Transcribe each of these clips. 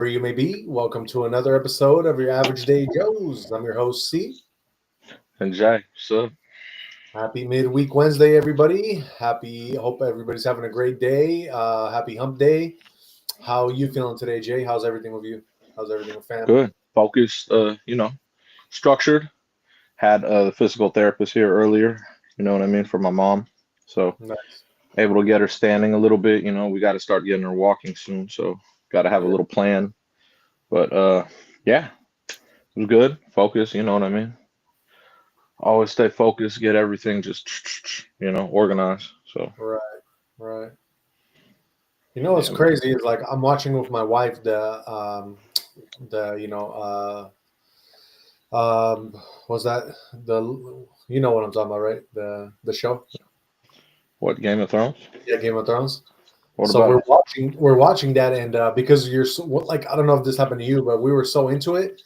wherever you may be. Welcome to another episode of your Average Day Joes. I'm your host, C. And Jay, so Happy midweek Wednesday, everybody. Hope everybody's having a great day. Happy hump day. How are you feeling today, Jay? How's everything with you? How's everything with fam? good, focused, structured. Had the physical therapist here earlier, you know what I mean, for my mom. So Nice. able to get her standing a little bit, we got to start getting her walking soon. So got to have a Yeah. little plan. But yeah, it was good, focused, you know what I mean. Always stay focused, get everything just, organized. So Right. Right. You know what's yeah, crazy is like I'm watching with my wife the was that the you know what I'm talking about, right? The show, what Game of Thrones? yeah, Game of Thrones. What So about it? we're watching that, and because you're so, like, I don't know if this happened to you, but we were so into it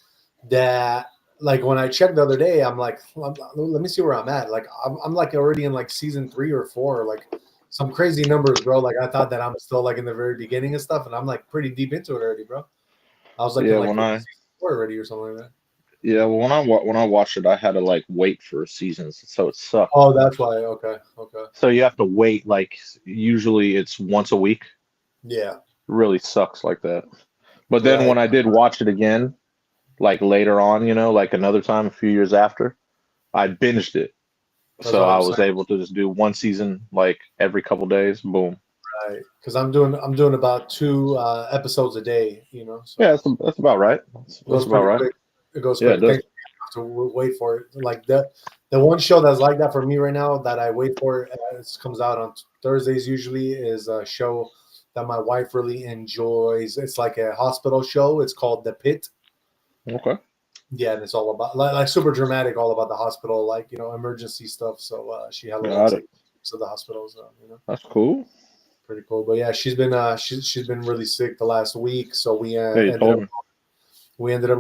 that like when I checked the other day, I'm like, let me see where I'm at. Like I'm like already in like season 3 or 4, like some crazy numbers, bro. Like I thought that I'm still like in the very beginning and stuff, and I'm like pretty deep into it already, bro. I was like in Yeah, like when I season 4 already or something like that. yeah, well, when I watched it, I had to like wait for seasons, so it sucked. Oh, that's why. Okay, okay, So you have to wait, like usually it's once a week. yeah, Really sucks like that. But then right. when I did watch it again, like later on, like another time, a few years after, I binged it. That's So what I I'm was saying. able to just do one season like every couple days. Boom. Right, because I'm doing about two episodes a day. Yeah, So that's about right. it That's goes about pretty right. quick. It goes Yeah, it quick. does. Thank you. I have to wait for it. Like the one show that's like that for me right now that I wait for, it comes out on Thursdays usually, is a show that my wife really enjoys. It's like a hospital show. It's called The Pit. Okay. Yeah, and it's all about like super dramatic, all about the hospital, like emergency stuff. So she hella Got likes it. it. So the hospitals, That's cool. pretty cool. But yeah, she's been really sick the last week. So Yeah, you ended told up me.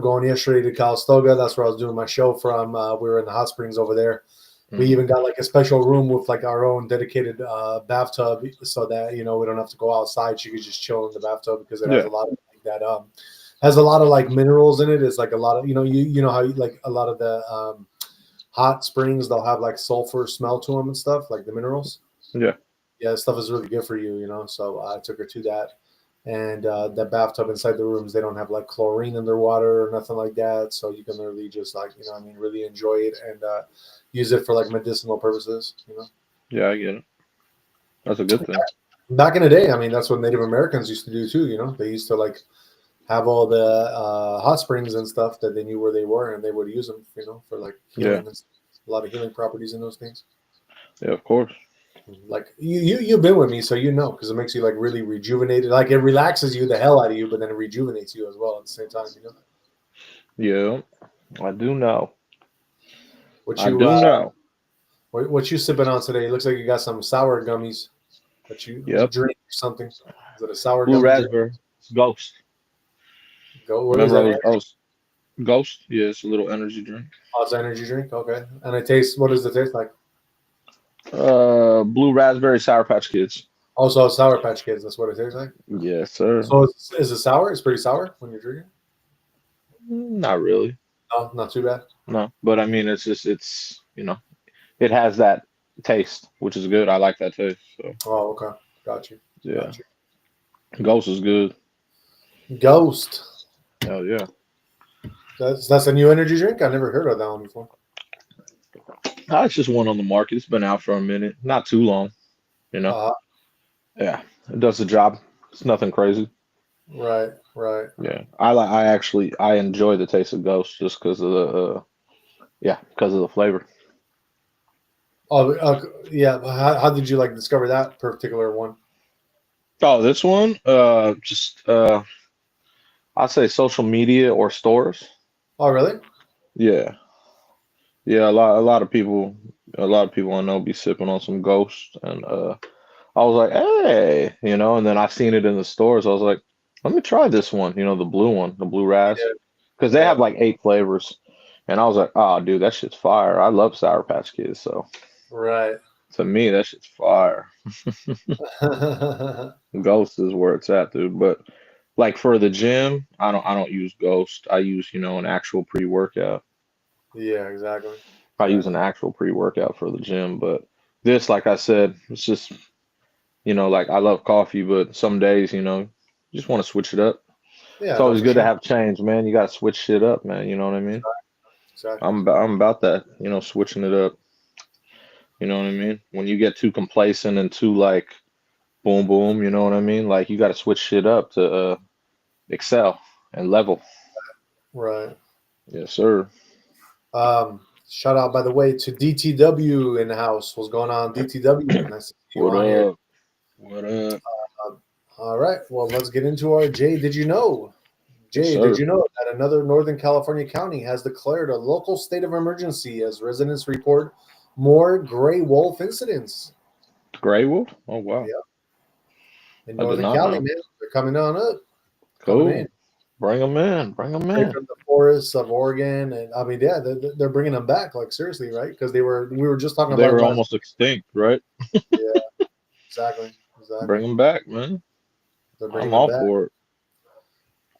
going yesterday to Calistoga. That's where I was doing my show from. We were in the hot springs over there. We Hmm. even got like a special room with like our own dedicated bathtub, so that we don't have to go outside. She could just chill in the bathtub because it has Yeah. a lot of like that has a lot of like minerals in it. It's like a lot of you know how like a lot of the hot springs, they'll have like sulfur smell to them and stuff, like the minerals. Yeah. Yeah, that stuff is really good for you. So I took her to that. And the bathtub inside the rooms, they don't have like chlorine in their water or nothing like that. So you can literally just like, what I mean, really enjoy it and use it for like medicinal purposes. Yeah, I get it. That's a good thing. Back in the day, I mean, that's what Native Americans used to do too. They used to like have all the hot springs and stuff that they knew where they were and they would use them, for like Yeah. healing and stuff. A lot of healing properties in those things. Yeah, of course. Like you've been with me, so because it makes you like really rejuvenated. Like it relaxes you the hell out of you, but then it rejuvenates you as well at the same time. Yeah, I do know. What I you do know. what you sipping on today? It looks like you got some sour gummies that you Yep. drink or something. Is it a sour Blue gummy drink? raspberry. It's Ghost. Go. What is Remember that? I was Ghost? Yeah, it's a little energy drink. Oh, it's an energy drink. Okay, and it tastes. What does it taste like? Blue raspberry Sour Patch Kids. Also, Sour Patch Kids. That's what it tastes like. Yes, sir. So is it sour? It's pretty sour when you're drinking. Not really. No, not too bad. No, but I mean, it has that taste, which is good. I like that taste. So Oh, okay. Got you. yeah, Got you. Ghost is good. Ghost. Hell yeah. That's a new energy drink. I never heard of that one before. It's just one on the market. It's been out for a minute, not too long. You know. Uh, Yeah, it does the job. It's nothing crazy. right, right. Yeah, I enjoy the taste of Ghost just because of the because of the flavor. Oh, yeah. How did you like discover that particular one? Oh, this one, just I'd say social media or stores. Oh, really? Yeah, yeah, a lot of people I know be sipping on some Ghost, and I was like, hey, and then I seen it in the stores. I was like, let me try this one, the blue one, the blue ras, Yeah, because they yeah. have like 8 flavors, and I was like, oh, dude, that shit's fire. I love Sour Patch Kids, so Right. to me, that shit's fire. Ghost is where it's at, dude. But Like for the gym, I don't use Ghost. I use, an actual pre-workout. Yeah, exactly. I use an Exactly. actual pre-workout for the gym, but this, like I said, it's just, like I love coffee, but some days, you just want to switch it up. It's Yeah, no, always for good to sure. have change, man. You got to switch shit up, man. You know what I mean? Exactly. I'm about that, switching it up. You know what I mean? When you get too complacent and too like boom boom, you know what I mean? Like you got to switch shit up to excel and level. Right. Yes, sir. Shout out, by the way, to DTW in the house. What's going on, DTW? Nice to see you What on here. up? What up? All right. Well, let's get into our Jay. Did you know? Yes, Jay, did sir. you know that another Northern California county has declared a local state of emergency as residents report more gray wolf incidents? Gray Wolf? Oh wow. Yeah, in I did Northern not Cali, know. man, they're coming on up, coming in Cool. Bring them in. Bring them straight in. from the forests of Oregon, and I mean, yeah, they're bringing them back, like seriously, right? Because we were just talking They about it were last. almost extinct, right? Yeah, exactly, Bring exactly. them back, man. They're I'm bringing them all back. for it.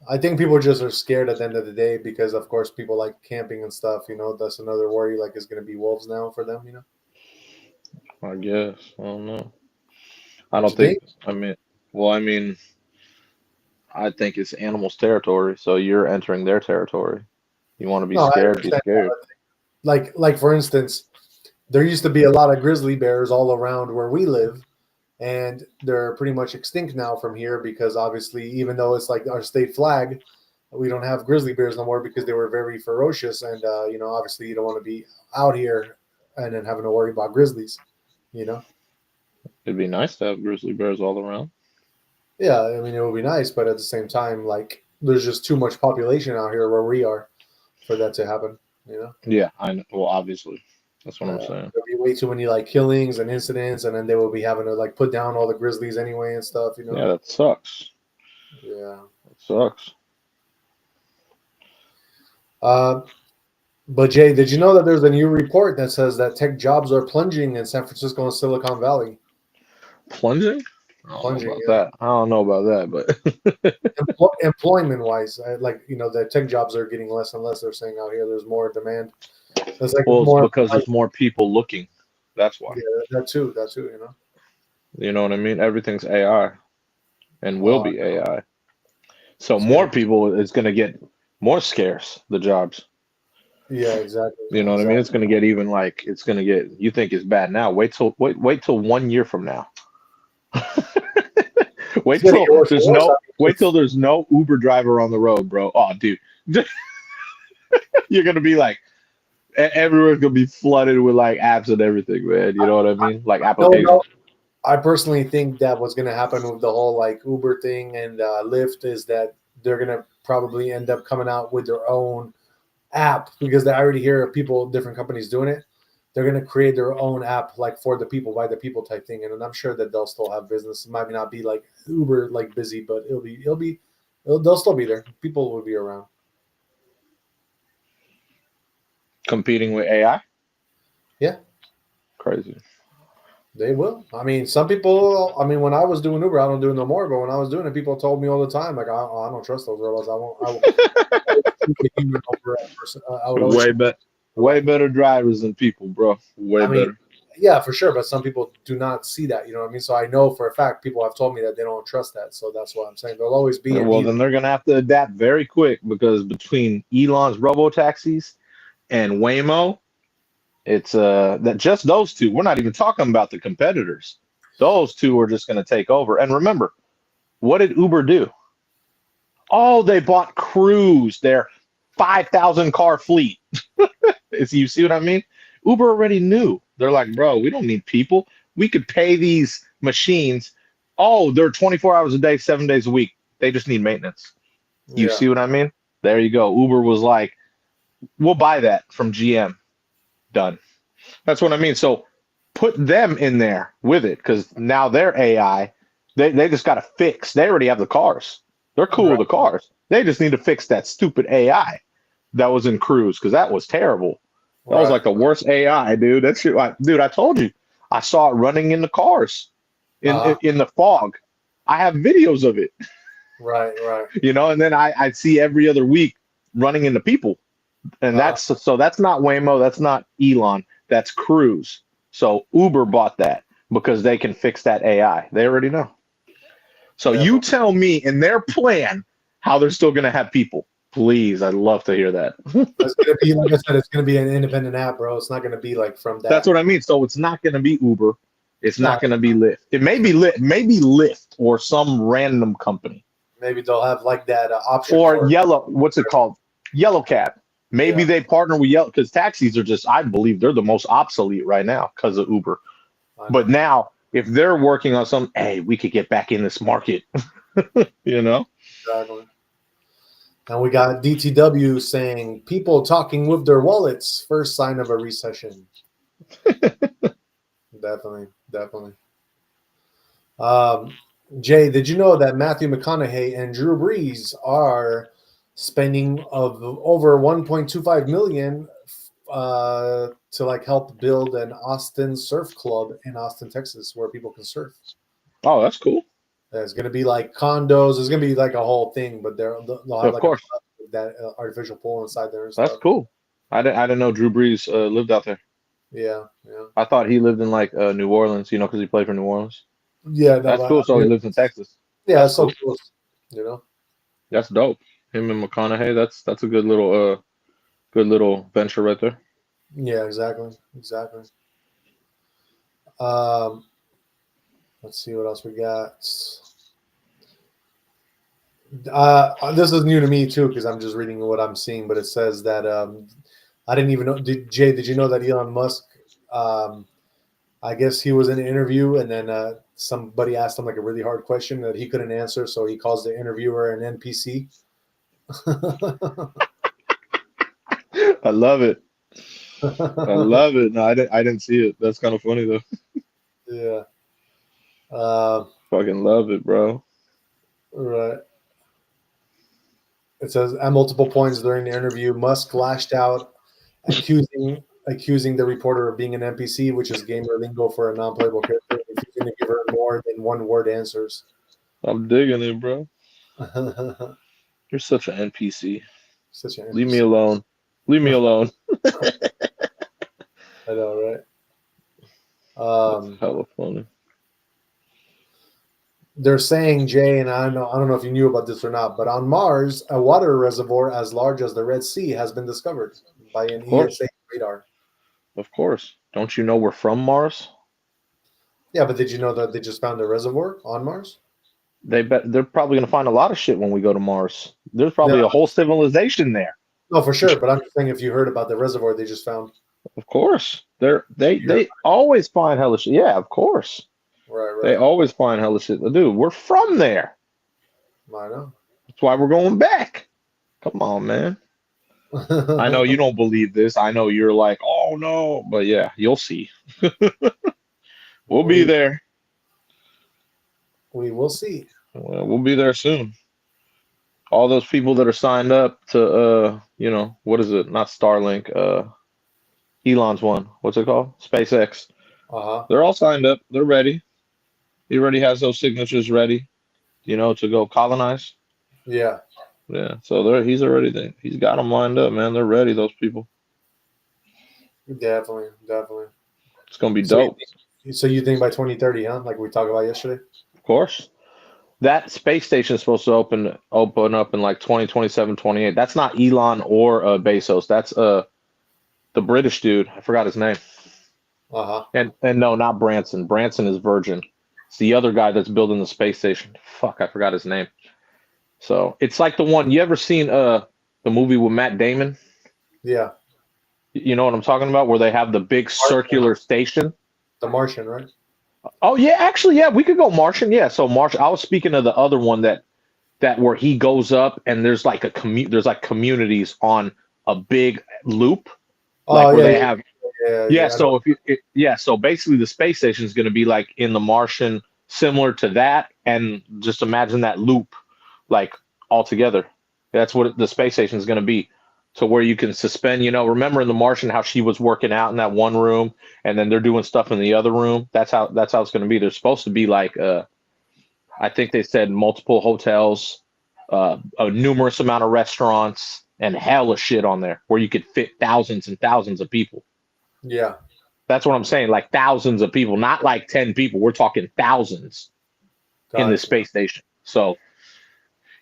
I think people just are scared at the end of the day because, of course, people like camping and stuff. You know, that's another worry. Like, is going to be wolves now for them. You know, I guess. I don't know. I what don't you think. think? I think it's animals' territory, so you're entering their territory. You want to be No, I scared? Be understand. scared. Like for instance, there used to be a lot of grizzly bears all around where we live, and they're pretty much extinct now from here because obviously, even though it's like our state flag, we don't have grizzly bears no more because they were very ferocious, and you know, obviously, you don't want to be out here and then having to worry about grizzlies. You know. It'd be nice to have grizzly bears all around. Yeah, I mean, it would be nice, but at the same time, like, there's just too much population out here where we are for that to happen. You know, Yeah, I know. Well, obviously, that's what I'm saying. there'll be way too many like killings and incidents, and then they will be having to like put down all the grizzlies anyway and stuff. You know, Yeah, that sucks. yeah. That sucks. Uh, but Jay, did you know that there's a new report that says that tech jobs are plunging in San Francisco and Silicon Valley? Plunging? I don't know Plunging, about yeah. that. I don't know about that, but Employment wise, like you know, the tech jobs are getting less and less. They're saying out here, there's more demand. There's like well, it's more. because there's more people looking. That's why. Yeah, that too. That too. You know. You know what I mean? Everything's AI and will Uh, be AI. So it's gonna more be. people, it's going to get more scarce, the jobs. Yeah, exactly. You know what I mean? Exactly. It's going to get even like it's going to get. You think it's bad now? Wait till 1 year from now. It's gonna get worse and worse. I mean, Wait till there's no Uber driver on the road, bro. Oh, dude, you're gonna be like everywhere's gonna be flooded with like apps and everything, man. You know what I mean? Like no, no. applications. I personally think that what's gonna happen with the whole like Uber thing and Lyft is that they're gonna probably end up coming out with their own app because I already hear people, different companies doing it. They're gonna create their own app like for the people, by the people type thing, and then I'm sure that they'll still have business. It might not be like Uber like busy, but they'll still be there. People will be around. Competing with AI. Yeah. Crazy. They will. I mean, some people. I mean, when I was doing Uber, I don't do it no more. But when I was doing it, people told me all the time, like, I don't trust those robots. I won't. I will always choose a human over a person. I would always way choose better, a robot. way better drivers than people, bro. Way I mean, better. yeah, for sure. But some people do not see that. You know what I mean? So I know for a fact people have told me that they don't trust that. So that's why I'm saying there'll always be a Well, need. then they're gonna have to adapt very quick because between Elon's robo taxis and Waymo, it's that just those two. We're not even talking about the competitors. Those two are just gonna take over. And remember, what did Uber do? Oh, they bought Cruise, their 5,000 car fleet. You see what I mean? Uber already knew. They're like, bro, we don't need people. We could pay these machines. Oh, they're 24 hours a day, 7 days a week. They just need maintenance. You Yeah. see what I mean? There you go. Uber was like, we'll buy that from GM. Done. That's what I mean. So put them in there with it because now they're AI. They just got to fix. They already have the cars. They're cool with Right. the cars. They just need to fix that stupid AI that was in Cruise because that was terrible. That was Right. like the worst AI, dude. That shit, dude. I told you, I saw it running in the cars, in Uh-huh. in the fog. I have videos of it. Right, right. you know, and then I'd see every other week running into people. And Uh, that's not Waymo, that's not Elon, that's Cruise. So Uber bought that because they can fix that AI. They already know. So you definitely. tell me in their plan how they're still going to have people. Please, I'd love to hear that. It's gonna be like I said. It's gonna be an independent app, bro. It's not gonna be like from That's that. what I mean. So it's not going to be Uber. It's No, not going to be Lyft. It may be Lyft or some random company maybe they'll have like that option or for. Yellow. What's it called? Yellow Cab. Maybe Yeah, they partner with Yellow because taxis are just, I believe they're the most obsolete right now because of Uber. I But know. now, if they're working on some, hey, we could get back in this market, you know? Exactly. And we got DTW saying people talking with their wallets, first sign of a recession. Definitely, definitely. Um, Jay, did you know that Matthew McConaughey and Drew Brees are spending of over 1.25 million to like help build an Austin surf club in Austin, Texas, where people can surf. Oh, that's cool. There's going to be like condos. There's going to be like a whole thing, but they'll have Of like a course. that artificial pool inside there and That's stuff. cool. I didn't know Drew Brees lived out there. Yeah, yeah, I thought he lived in like New Orleans, you know, because he played for New Orleans. yeah. No, That's but, cool. So he lives in Texas. yeah, That's it's so cool. close. You know. That's dope. Him and McConaughey. That's a good little venture right there. Yeah, exactly, exactly. Um, let's see what else we got. This is new to me too because I'm just reading what I'm seeing, but it says that I didn't even know. Jay, did you know that Elon Musk? Um, I guess he was in an interview, and then somebody asked him like a really hard question that he couldn't answer, so he calls the interviewer an NPC. I love it. I love it. No, I didn't see it. That's kind of funny though. Yeah. Uh, Fucking love it, bro. right. It says at multiple points during the interview, Musk lashed out, accusing the reporter of being an NPC, which is gamer lingo for a non-playable character, refusing to give her more than one-word answers. I'm digging it, bro. You're such an NPC. Such an Leave me NPC. alone. Leave me alone. I know, right? That's hella funny. They're saying, Jay, and I don't know if you knew about this or not, but on Mars, a water reservoir as large as the Red Sea has been discovered by an Of course. ESA radar. Of course. Don't you know we're from Mars? Yeah, but did you know that they just found a reservoir on Mars? They're probably gonna find a lot of shit when we go to Mars. There's No, probably a whole civilization there. no, for sure. But I'm just saying, if you heard about the reservoir they just found, Of course. They you heard they always find hella shit. Yeah, of course. right, They right. always find hella shit to do. We're from there. I know. That's why we're going back. Come on, man. I know you don't believe this. I know you're like, oh no, but yeah, you'll see. We'll be we there. we will see. Well, we'll be there soon. All those people that are signed up to you know, what is it? Not Starlink, Elon's one. What's it called? SpaceX. Uh huh. They're all signed up. They're ready. He already has those signatures ready, you know, to go colonize. Yeah, Yeah, so he's already there. He's got them lined up, man. They're ready, those people. definitely, definitely. It's gonna be So, dope. so you think by 2030, huh? Like we talked about yesterday. Of course. That space station is supposed to open up in like 2027, 28. That's not Elon or Bezos. That's the British dude. I forgot his name. Uh huh. And no, not Branson. Branson is Virgin. It's the other guy that's building the space station. Fuck, I forgot his name. So it's like the one you ever seen the movie with Matt Damon? Yeah, You know what I'm talking about? Where they have the big circular station. the Martian, right? Oh yeah, actually, yeah, we could go Martian. Yeah, so Martian. I was speaking of the other one that where he goes up and there's like there's like communities on a big loop, like Oh where yeah, they yeah, have yeah. So so basically the space station is going to be like in the Martian, similar to that, and just imagine that loop, like all together. That's what the space station is going to be. To where you can suspend, you know, remember in the Martian how she was working out in that one room and then they're doing stuff in the other room. That's how it's going to be. There's supposed to be like I think they said multiple hotels a numerous amount of restaurants and hella shit on there where you could fit thousands and thousands of people. Yeah. That's what I'm saying. Like thousands of people, not like 10 people. We're talking thousands in the space station. So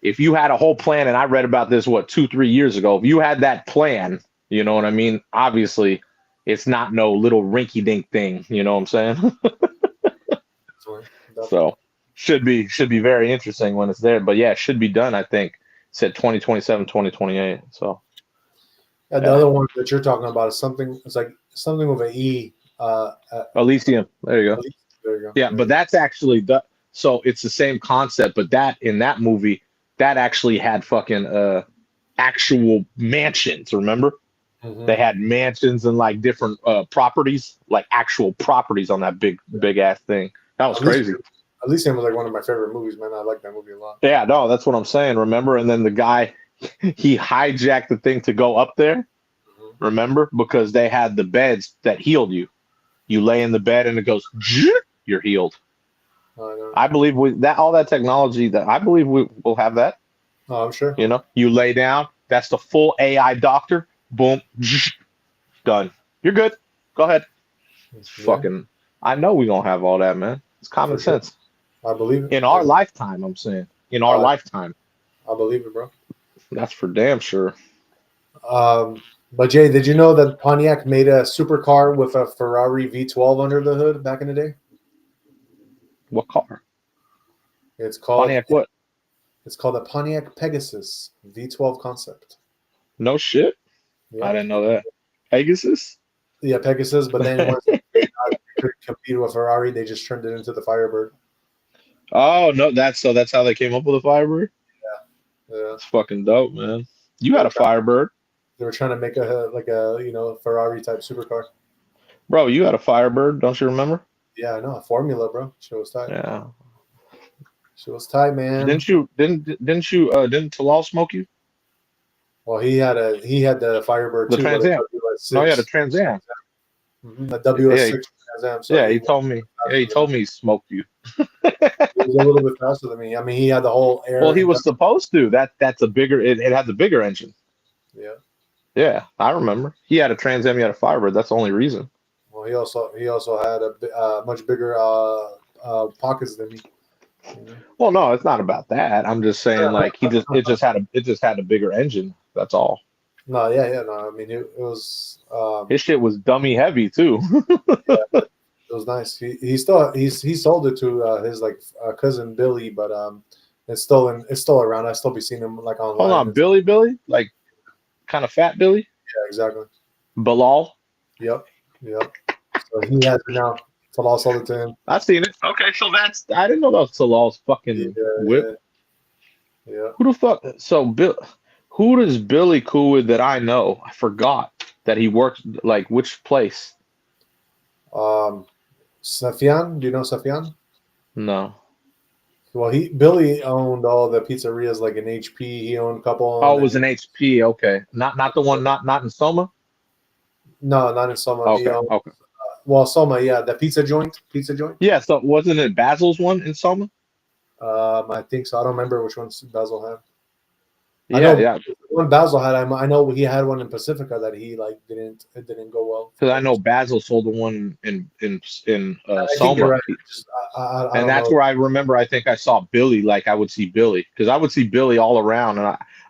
if you had a whole plan, and I read about this, 2-3 years ago, if you had that plan, you know what I mean? Obviously, it's not no little rinky dink thing. You know what I'm saying? So should be very interesting when it's there. But yeah, it should be done. I think it said 2027, 2028. So the other one that you're talking about is something. It's like something with an E. Elysium. There you go. There you go. Yeah, but that's actually so it's the same concept, but that in that movie that actually had fucking actual mansions. Remember? Mm-hmm. They had mansions and like different properties, like actual properties on that big ass thing. That was crazy. Elysium was like one of my favorite movies, man. I like that movie a lot. Yeah, no, that's what I'm saying. Remember? And then the guy, he hijacked the thing to go up there. Mm-hmm. Remember? Because they had the beds that healed you. You lay in the bed and it goes, you're healed. I believe all that technology that I believe we will have that. Oh, I'm sure. You know, you lay down. That's the full AI doctor. Boom, done. You're good. Go ahead. Fucking. I know we gonna have all that, man. It's common sense. I believe it. In our lifetime, I'm saying. In our lifetime. I believe it, bro. That's for damn sure. But Jay, did you know that Pontiac made a supercar with a Ferrari V12 under the hood back in the day? What car? It's called Pontiac what? It's called the Pontiac Pegasus V12 concept. No shit. Yeah. I didn't know that. Pegasus? Yeah, Pegasus. But then once they couldn't compete with Ferrari, they just turned it into the Firebird. Oh no, that's how they came up with a Firebird? Yeah. It's fucking dope, man. You had a Firebird. They were trying to make a Ferrari type supercar. Bro, you had a Firebird, don't you remember? Yeah, I know. A Formula, bro. She was tight. Yeah. She was tight, man. Didn't Talal smoke you? Well, he had the Firebird the too. Trans Am. No, he had a Trans Am. The WS6 Trans Am. So he told me. Yeah, he told me he smoked you. He was a little bit faster than me. I mean, he had the whole air. Well, he was supposed to. That's a bigger. It has a bigger engine. Yeah. Yeah, I remember. He had a Trans Am. He had a Firebird. That's the only reason. Well, he also had a much bigger pockets than me. Yeah. Well, no, it's not about that. I'm just saying, like it just had a bigger engine. That's all. No, yeah, no. I mean, it was. His shit was dummy heavy too. Yeah, it was nice. He sold it to his cousin Billy, but it's still around. I still be seeing him like online. Hold on, Billy, like kind of fat Billy. Yeah, exactly. Bilal. Yep. So he has it now. Talal sold it to him. I've seen it. Okay, so I didn't know that was Talal's fucking whip. Yeah. Who the fuck? So who does Billy cool with that I know? I forgot that he works like which place? Safian. Do you know Safian? No. Well, Billy owned all the pizzerias like an HP. He owned a couple. Oh, it was an HP. Okay, not the one. Not in Soma. No, not in Soma. Okay. Well, Soma, yeah, the pizza joint. Yeah, so wasn't it Basil's one in Soma? I think so. I don't remember which one Basil had. Yeah. One Basil had, I know he had one in Pacifica that he didn't go well. Because I know Basil sold the one in Soma, right. and that's where I remember. I think I saw Billy. Like I would see Billy because I would see Billy all around, and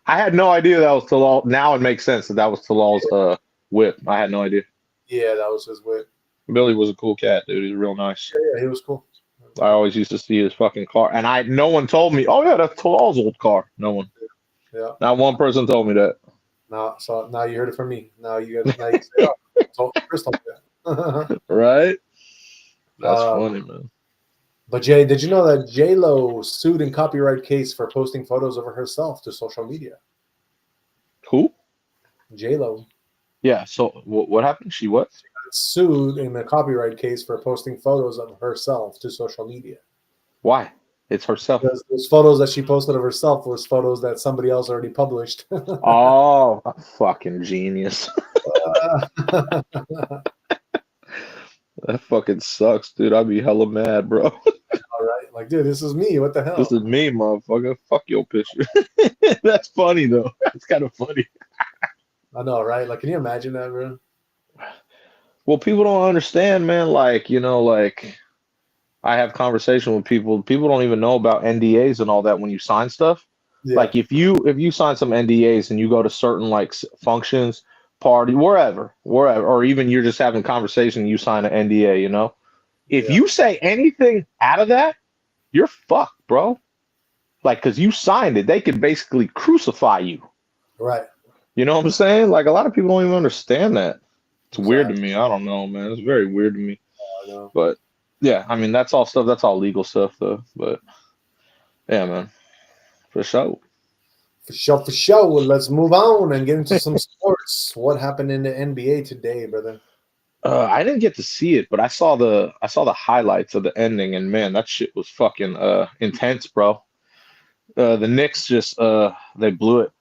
I had no idea that was Talal. Now it makes sense that was Talal's whip. I had no idea. Yeah, that was his whip. Billy was a cool cat, dude. He's real nice. Yeah, he was cool. I always used to see his fucking car, and no one told me, oh yeah, that's Talal's old car. No one. Yeah. Not one person told me that. No, so now you heard it from me. Now you say, oh, Chris told me that. Right? That's funny, man. But Jay, did you know that J-Lo sued in copyright case for posting photos of herself to social media? Who? J-Lo. Yeah. So what happened? She what? Sued in a copyright case for posting photos of herself to social media. Why? It's herself. Because those photos that she posted of herself was photos that somebody else already published. Oh, fucking genius. All That fucking sucks, dude. I'd be hella mad, bro. right. Like, dude, this is me. What the This hell? is me, motherfucker. Fuck your picture. That's funny though. That's kind of funny. I know, right? Like, can you imagine that, bro? Well, people don't understand, man. Like, like I have conversation with people. People don't even know about NDAs and all that when you sign stuff. Yeah, Like if you sign some NDAs and you go to certain like functions, party, wherever, or even you're just having conversation, you sign an NDA, If yeah, you say anything out of that, you're fucked, bro. Like, because you signed it, they could basically crucify you. right. You know what I'm saying? Like, a lot of people don't even understand that. It's weird to Exactly. me. I don't know, man. It's very weird to me. I know. But yeah, I mean, that's all stuff. That's all legal stuff, though. But yeah, man, for sure. For sure, for sure. Well, let's move on and get into some sports. What happened in the NBA today, brother? I didn't get to see it, but I saw the highlights of the ending, and man, that shit was fucking intense, bro. The Knicks just they blew it.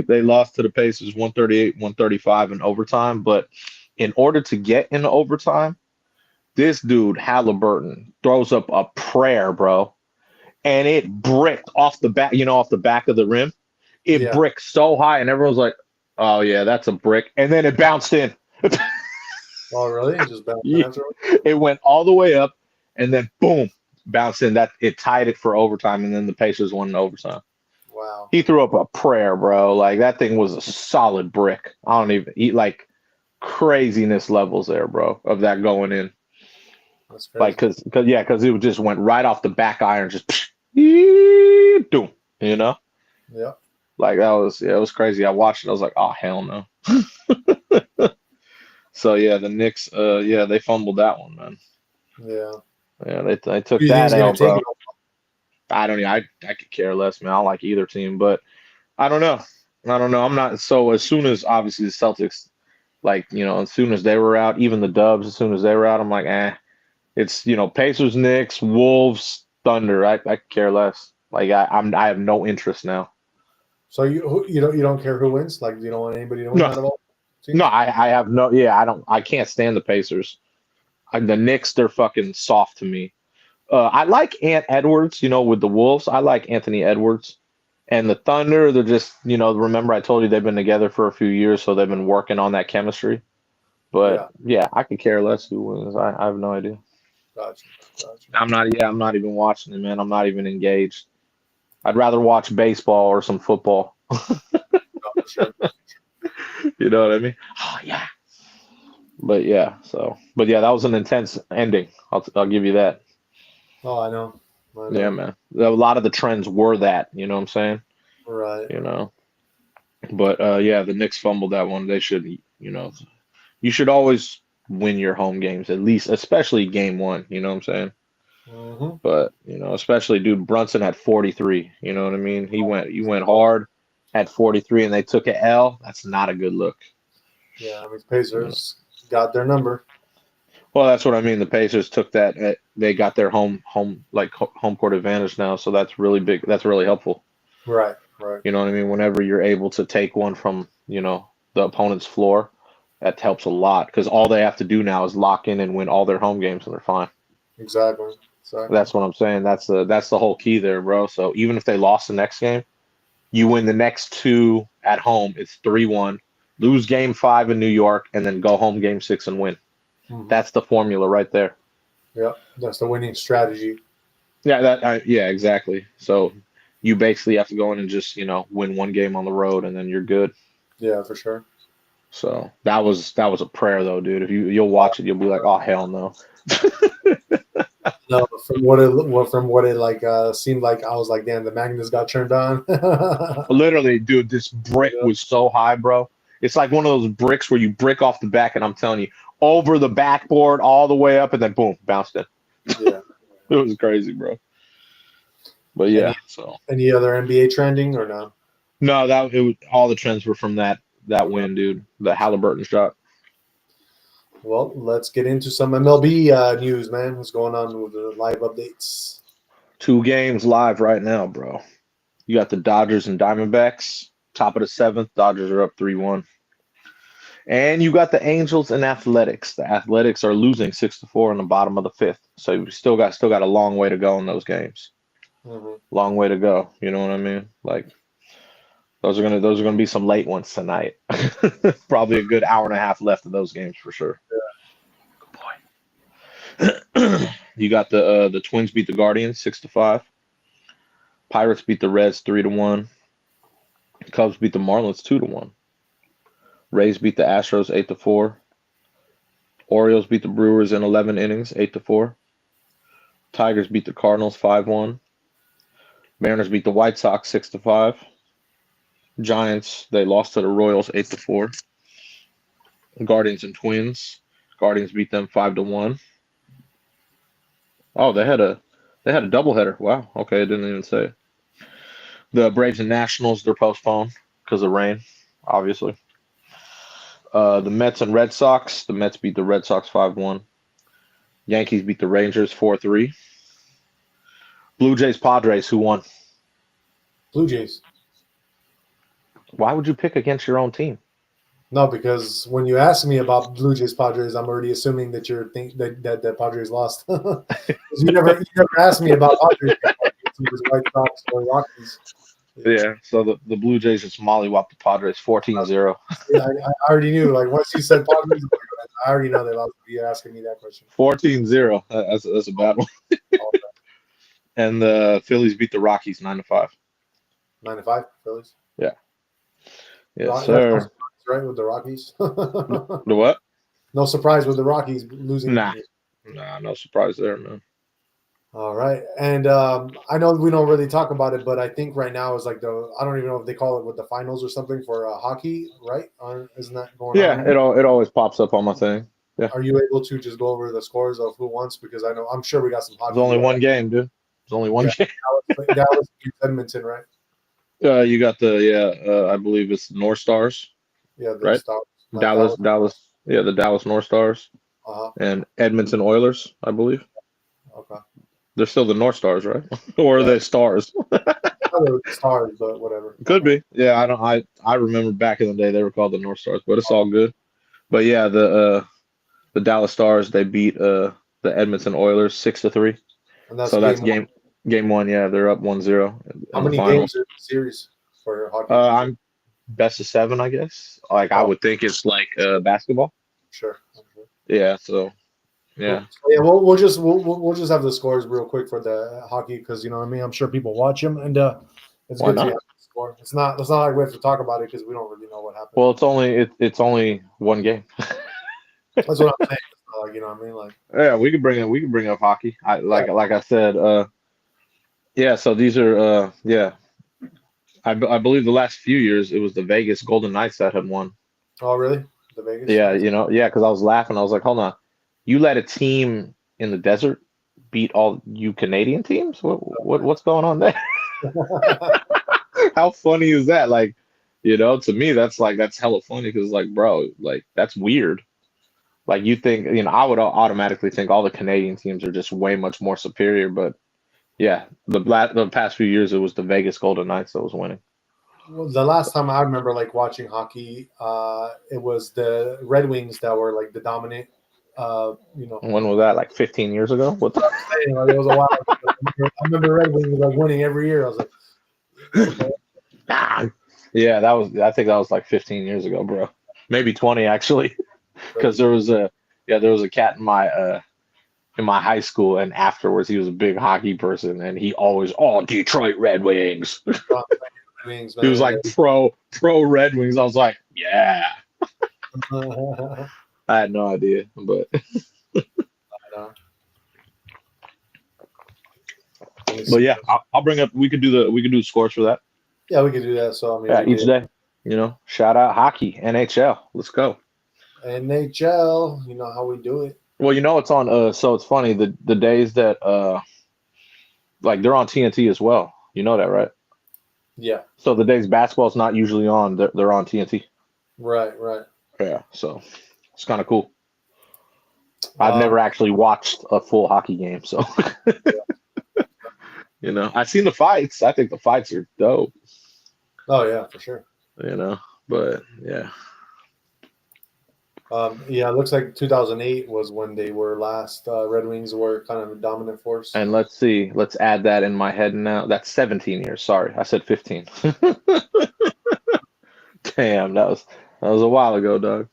They lost to the Pacers 138-135 in overtime, but in order to get into overtime, this dude Halliburton throws up a prayer, bro, and it bricked off the back, off the back of the rim. It Yeah. bricked so high, and everyone's like, "Oh yeah, that's a brick," and then it bounced in. Oh, really? It just bounced Yeah, after? it went all the way up, and then boom, bounced in. That it tied it for overtime, and then the Pacers won in overtime. Wow. He threw up a prayer, bro. Like that thing was a solid brick. I don't even eat like craziness levels there, bro, of that going in. That's Like, crazy. because it just went right off the back iron, just doom, you know. Yeah. Like it was crazy. I watched it. I was like, oh hell no. So yeah, the Knicks, yeah, they fumbled that one, man. Yeah. Yeah, they Who do took you think that is going L, to take bro. it? I don't. I could care less, man. I don't like either team, but I don't know. I don't know. I'm not. So as soon as obviously the Celtics, like as soon as they were out, even the Dubs, as soon as they were out, I'm like, it's Pacers, Knicks, Wolves, Thunder. I could care less. Like I have no interest now. So you don't care who wins? Like, you don't want anybody to win No, out of all no, teams? I have no. Yeah, I don't. I can't stand the Pacers. The Knicks, they're fucking soft to me. I like Ant Edwards, with the Wolves. I like Anthony Edwards. And the Thunder, they're just, remember I told you they've been together for a few years, so they've been working on that chemistry. But Yeah. yeah, I could care less who wins. I have no idea. Gotcha. Gotcha. I'm not even watching it, man. I'm not even engaged. I'd rather watch baseball or some football. No, for sure. You know what I mean? Oh yeah. But yeah, but yeah, that was an intense ending. I'll give you that. Oh, I know. I Yeah, know. man. A lot of the trends were that, you know what I'm saying? Right. You know. But yeah, the Knicks fumbled that one. They should, you should always win your home games, at least, especially game one, you know what I'm saying? Mm-hmm. But, especially dude, Brunson at 43, you know what I mean? You went hard at 43 and they took a L. That's not a good look. Yeah, I mean, You know? Pacers got their number. Well, that's what I mean. The Pacers took that. They got their home court advantage now, so that's really big. That's really helpful. Right. Right. You know what I mean? Whenever you're able to take one from, the opponent's floor, that helps a lot because all they have to do now is lock in and win all their home games and they're fine. Exactly. Exactly. That's what I'm saying. That's the whole key there, bro. So even if they lost the next game, you win the next two at home, it's 3-1. Lose game 5 in New York and then go home game 6 and win. Mm-hmm. That's the formula right there. Yeah, that's the winning strategy. Yeah, yeah, exactly. So you basically have to go in and just, win one game on the road and then you're good. Yeah, for sure. So that was a prayer though, dude. If you'll watch it, you'll be like, oh hell no. No, from what it like seemed like, I was like, damn, the magnets got turned on. Literally, dude, this brick Yeah, was so high, bro. It's like one of those bricks where you brick off the back, and I'm telling you, over the backboard, all the way up, and then boom, bounced in. yeah. It was crazy, bro. But Any yeah, so any other NBA trending or no? no, it was all the trends were from that win, dude. The Halliburton shot. Well, let's get into some MLB news, man. What's going on with the live updates? 2 games live right now, bro. You got the Dodgers and Diamondbacks, top of the 7th. Dodgers are up 3-1. And you got the Angels and Athletics. The Athletics are losing 6-4 in the bottom of the 5th. So we still got a long way to go in those games. Mhm. Long way to go. You know what I mean? Like those are gonna be some late ones tonight. Probably a good hour and a half left of those games for sure. Good boy. You got the Twins beat the Guardians 6-5. Pirates beat the Reds 3-1. Cubs beat the Marlins 2-1. Rays beat the Astros 8-4. Orioles beat the Brewers in 11 innings 8-4. Tigers beat the Cardinals 5-1. Mariners beat the White Sox 6-5. Giants, they lost to the Royals 8-4. Guardians and Twins. Guardians beat them 5-1. Oh, they had a doubleheader. Wow. Okay, I didn't even say it. The Braves and Nationals, they're postponed because of rain, obviously. The Mets and Red Sox. The Mets beat the Red Sox 5-1. Yankees beat the Rangers 4-3. Blue Jays Padres, who won? Blue Jays. Why would you pick against your own team? No, because when you ask me about Blue Jays Padres, I'm already assuming that you're that the Padres lost. you never asked me about Padres. White Sox or Rockies. Yeah, so the Blue Jays just mollywopped the Padres 14-0. Yeah, I already knew. Like once you said Padres, I already know they lost. You're asking me that question. 14-0. That's a bad one. And the Phillies beat the Rockies 9-5. 9-5 Phillies. Yeah. Yes, That's sir. no surprise, right, with the Rockies. The what? No surprise with the Rockies losing. Nah, no surprise there, man. All right, and I know we don't really talk about it, but I think right now is like I don't even know if they call it with the finals or something for hockey, right? Isn't that going on? Yeah, it always pops up on my thing. Yeah. Are you able to just go over the scores of who won? Because I'm sure we got some hockey. There's only one game, dude. There's only one game. Dallas beat Edmonton, right? You got I believe it's North Stars. Yeah, the right? Stars. Dallas. Yeah, the Dallas North Stars. And Edmonton Oilers, I believe. Okay. They're still the North Stars, right? Or are they Stars? Stars, but whatever. Could be. Yeah, I remember back in the day they were called the North Stars, but it's all good. But yeah, the Dallas Stars, they beat the Edmonton Oilers 6-3. And so that's game one. Yeah, they're up 1-0. How many games are in the series for hockey? I'm best of 7, I guess. Like I would think it's like basketball. Sure. Yeah. So. Yeah. Yeah. We'll just have the scores real quick for the hockey because you know what I mean. I'm sure people watch them and it's Why good to not? have the score. It's not like we have to talk about it because we don't really know what happened. Well, it's only one game. That's what I'm saying. Like, you know what I mean? Like, yeah, we could bring up hockey. Like I said, yeah. So these are yeah. I believe the last few years it was the Vegas Golden Knights that had won. Oh, really? The Vegas? Yeah, because I was laughing. I was like, hold on, you let a team in the desert beat all you Canadian teams? What's going on there? How funny is that? Like, to me that's hella funny because like, bro, like that's weird. Like you think, I would automatically think all the Canadian teams are just way much more superior, but yeah, the past few years it was the Vegas Golden Knights that was winning. Well, the last time I remember like watching hockey, it was the Red Wings that were like the dominant. When was that? Like 15 years ago? What? It was a while ago. I remember Red Wings like winning every year. I was like, okay. Yeah, I think that was like 15 years ago, bro. Maybe 20 actually, because there was a cat in my high school, and afterwards he was a big hockey person, and he always Detroit Red Wings. He was like pro Red Wings. I was like, yeah. I had no idea, but yeah, I'll bring up. We could do scores for that. Yeah, we could do that. So each day, shout out hockey, NHL. Let's go. NHL, you know how we do it. Well, it's on. So it's funny the days that like they're on TNT as well. You know that, right? Yeah. So the days basketball's not usually on, they're on TNT. Right. Yeah. So it's kind of cool. I've never actually watched a full hockey game, so I've seen the fights. I think the fights are dope. Oh yeah, for sure. But yeah. Yeah, it looks like 2008 was when they were last. Red Wings were kind of a dominant force. And let's see. Let's add that in my head now. That's 17 years. Sorry, I said 15. Damn, that was a while ago, dog.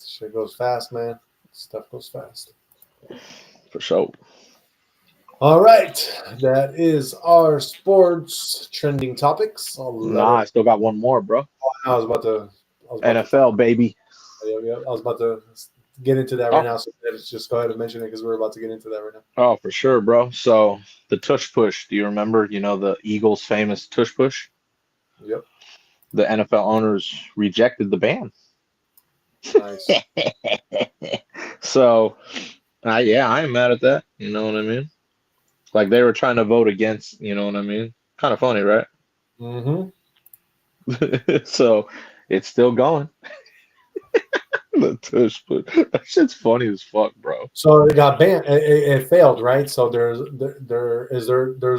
Shit goes fast, man. Stuff goes fast. For sure. All right, that is our sports trending topics. I still got one more, bro. I was about to. NFL, baby. Yeah, I was about to get into that right now. So let's just go ahead and mention it because we're about to get into that right now. Oh, for sure, bro. So the tush push. Do you remember? The Eagles' famous tush push. Yep. The NFL owners rejected the ban. Nice. So, yeah, I ain't mad at that. You know what I mean? Like they were trying to vote against. You know what I mean? Kind of funny, right? Mm-hmm. So it's still going. The tush push. That shit's funny as fuck, bro. So it got banned. It failed, right? So there's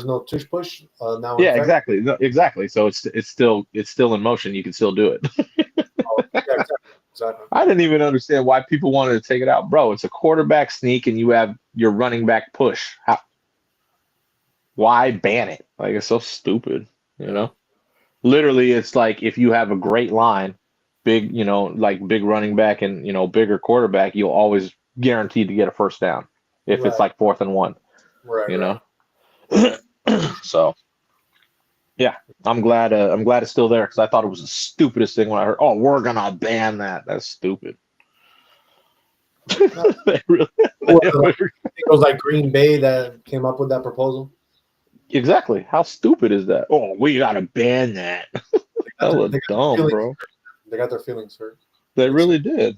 no tush push now. Yeah, exactly. No, exactly. So it's still in motion. You can still do it. Oh, yeah, exactly. I didn't even understand why people wanted to take it out, bro. It's a quarterback sneak, and you have your running back push. Why ban it? Like it's so stupid, Literally, it's like if you have a great line, big, like big running back and bigger quarterback, you'll always guaranteed to get a first down if it's like 4th and 1. Right. So, yeah, I'm glad it's still there because I thought it was the stupidest thing when I heard, oh, we're gonna ban that. That's stupid. It was like Green Bay that came up with that proposal. Exactly. How stupid is that? Oh, we gotta ban that. That was dumb, bro. They got their feelings hurt. They really did.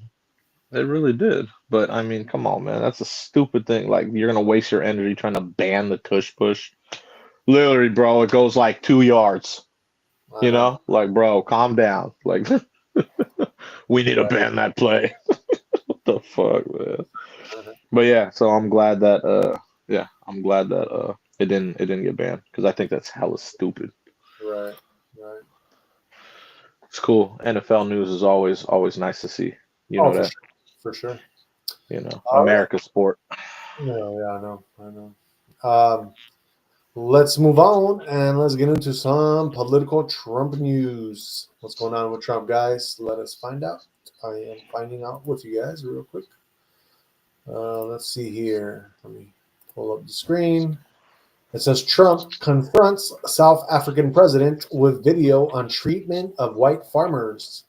They really did. But I mean, come on, man. That's a stupid thing. Like you're gonna waste your energy trying to ban the tush push. Literally, bro, it goes like 2 yards. Like, bro, calm down. Like, we need to ban that play. What the fuck, man? But yeah, so I'm glad that it didn't get banned because I think that's hella stupid. Right. It's cool. NFL news is always nice to see. That for sure. America's sport. Yeah, I know. Let's move on and let's get into some political Trump news. What's going on with Trump, guys? Let us find out. I am finding out with you guys real quick. Let's see here. Let me pull up the screen. It says Trump confronts South African president with video on treatment of white farmers.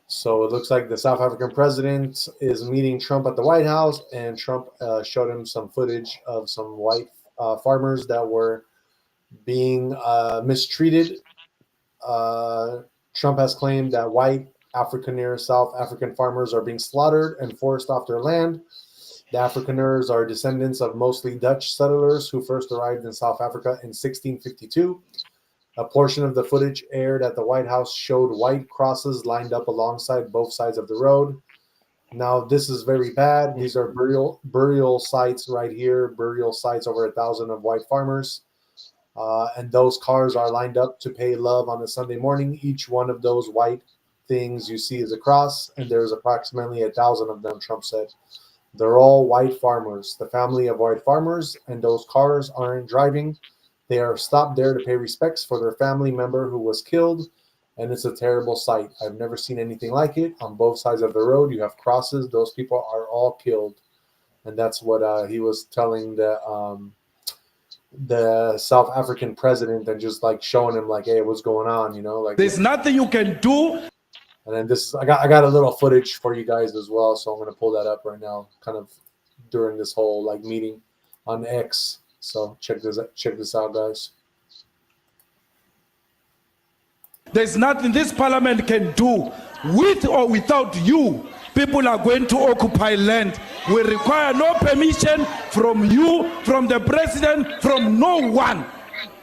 So it looks like the South African president is meeting Trump at the White House, and Trump showed him some footage of some white farmers that were being mistreated. Trump has claimed that white Afrikaner South African farmers are being slaughtered and forced off their land. The Afrikaners are descendants of mostly Dutch settlers who first arrived in South Africa in 1652. A portion of the footage aired at the White House showed white crosses lined up alongside both sides of the road. Now, this is very bad. These are burial sites right here, burial sites over 1,000 of white farmers. And those cars are lined up to pay love on a Sunday morning. Each one of those white things you see is a cross, and there's approximately 1,000 of them, Trump said. They're all white farmers, the family of white farmers, and those cars aren't driving. They are stopped there to pay respects for their family member who was killed, and it's a terrible sight. I've never seen anything like it. On both sides of the road, you have crosses. Those people are all killed, and that's what he was telling the South African president, and just like showing him like, hey, what's going on? Like there's nothing you can do. And then I got a little footage for you guys as well, so I'm gonna pull that up right now, kind of during this whole like meeting on X. So check this out, guys. There's nothing this parliament can do. With or without you, people are going to occupy land. We require no permission from you, from the president, from no one.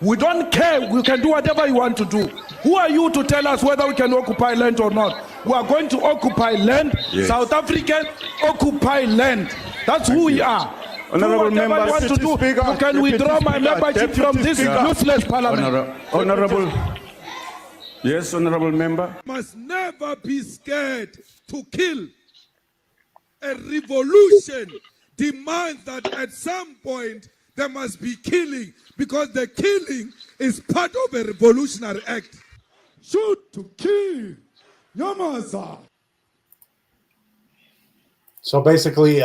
We don't care. We can do whatever you want to do. Who are you to tell us whether we can occupy land or not? We are going to occupy land. Yes. South Africa, occupy land. That's who we are. Honorable member, want to do. You can withdraw my membership from this useless parliament. Honorable. Yes, honorable member. Must never be scared to kill. a revolution demands that at some point there must be killing, because the killing is part of a revolutionary act. Shoot to kill. Yamaza. So basically,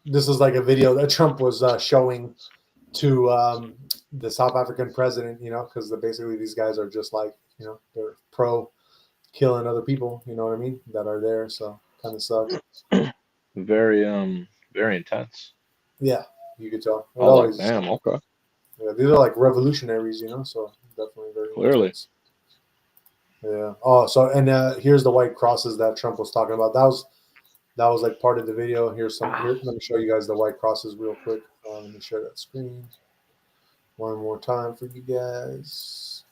this is like a video that Trump was showing to the South African president, because basically these guys are just like, they're pro killing other people, you know what I mean, that are there. So kind of sucks. Very very intense. Yeah, you could tell. I was like, damn, okay. Yeah, these are like revolutionaries, so definitely very Clearly. intense. Yeah. Oh, so here's the white crosses that Trump was talking about. That was like part of the video. Here, let me show you guys the white crosses real quick. Let me share that screen one more time for you guys.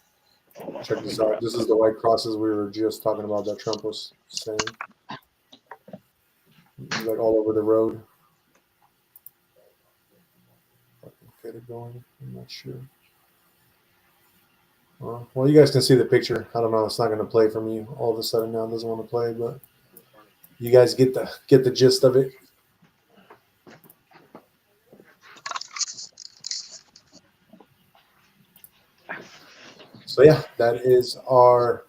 Check this out. This is the white crosses we were just talking about that Trump was saying. It's like all over the road. If I can get it going, I'm not sure. Well, you guys can see the picture. I don't know. It's not going to play for me all of a sudden now. It doesn't want to play, but you guys get the gist of it. So yeah, that is our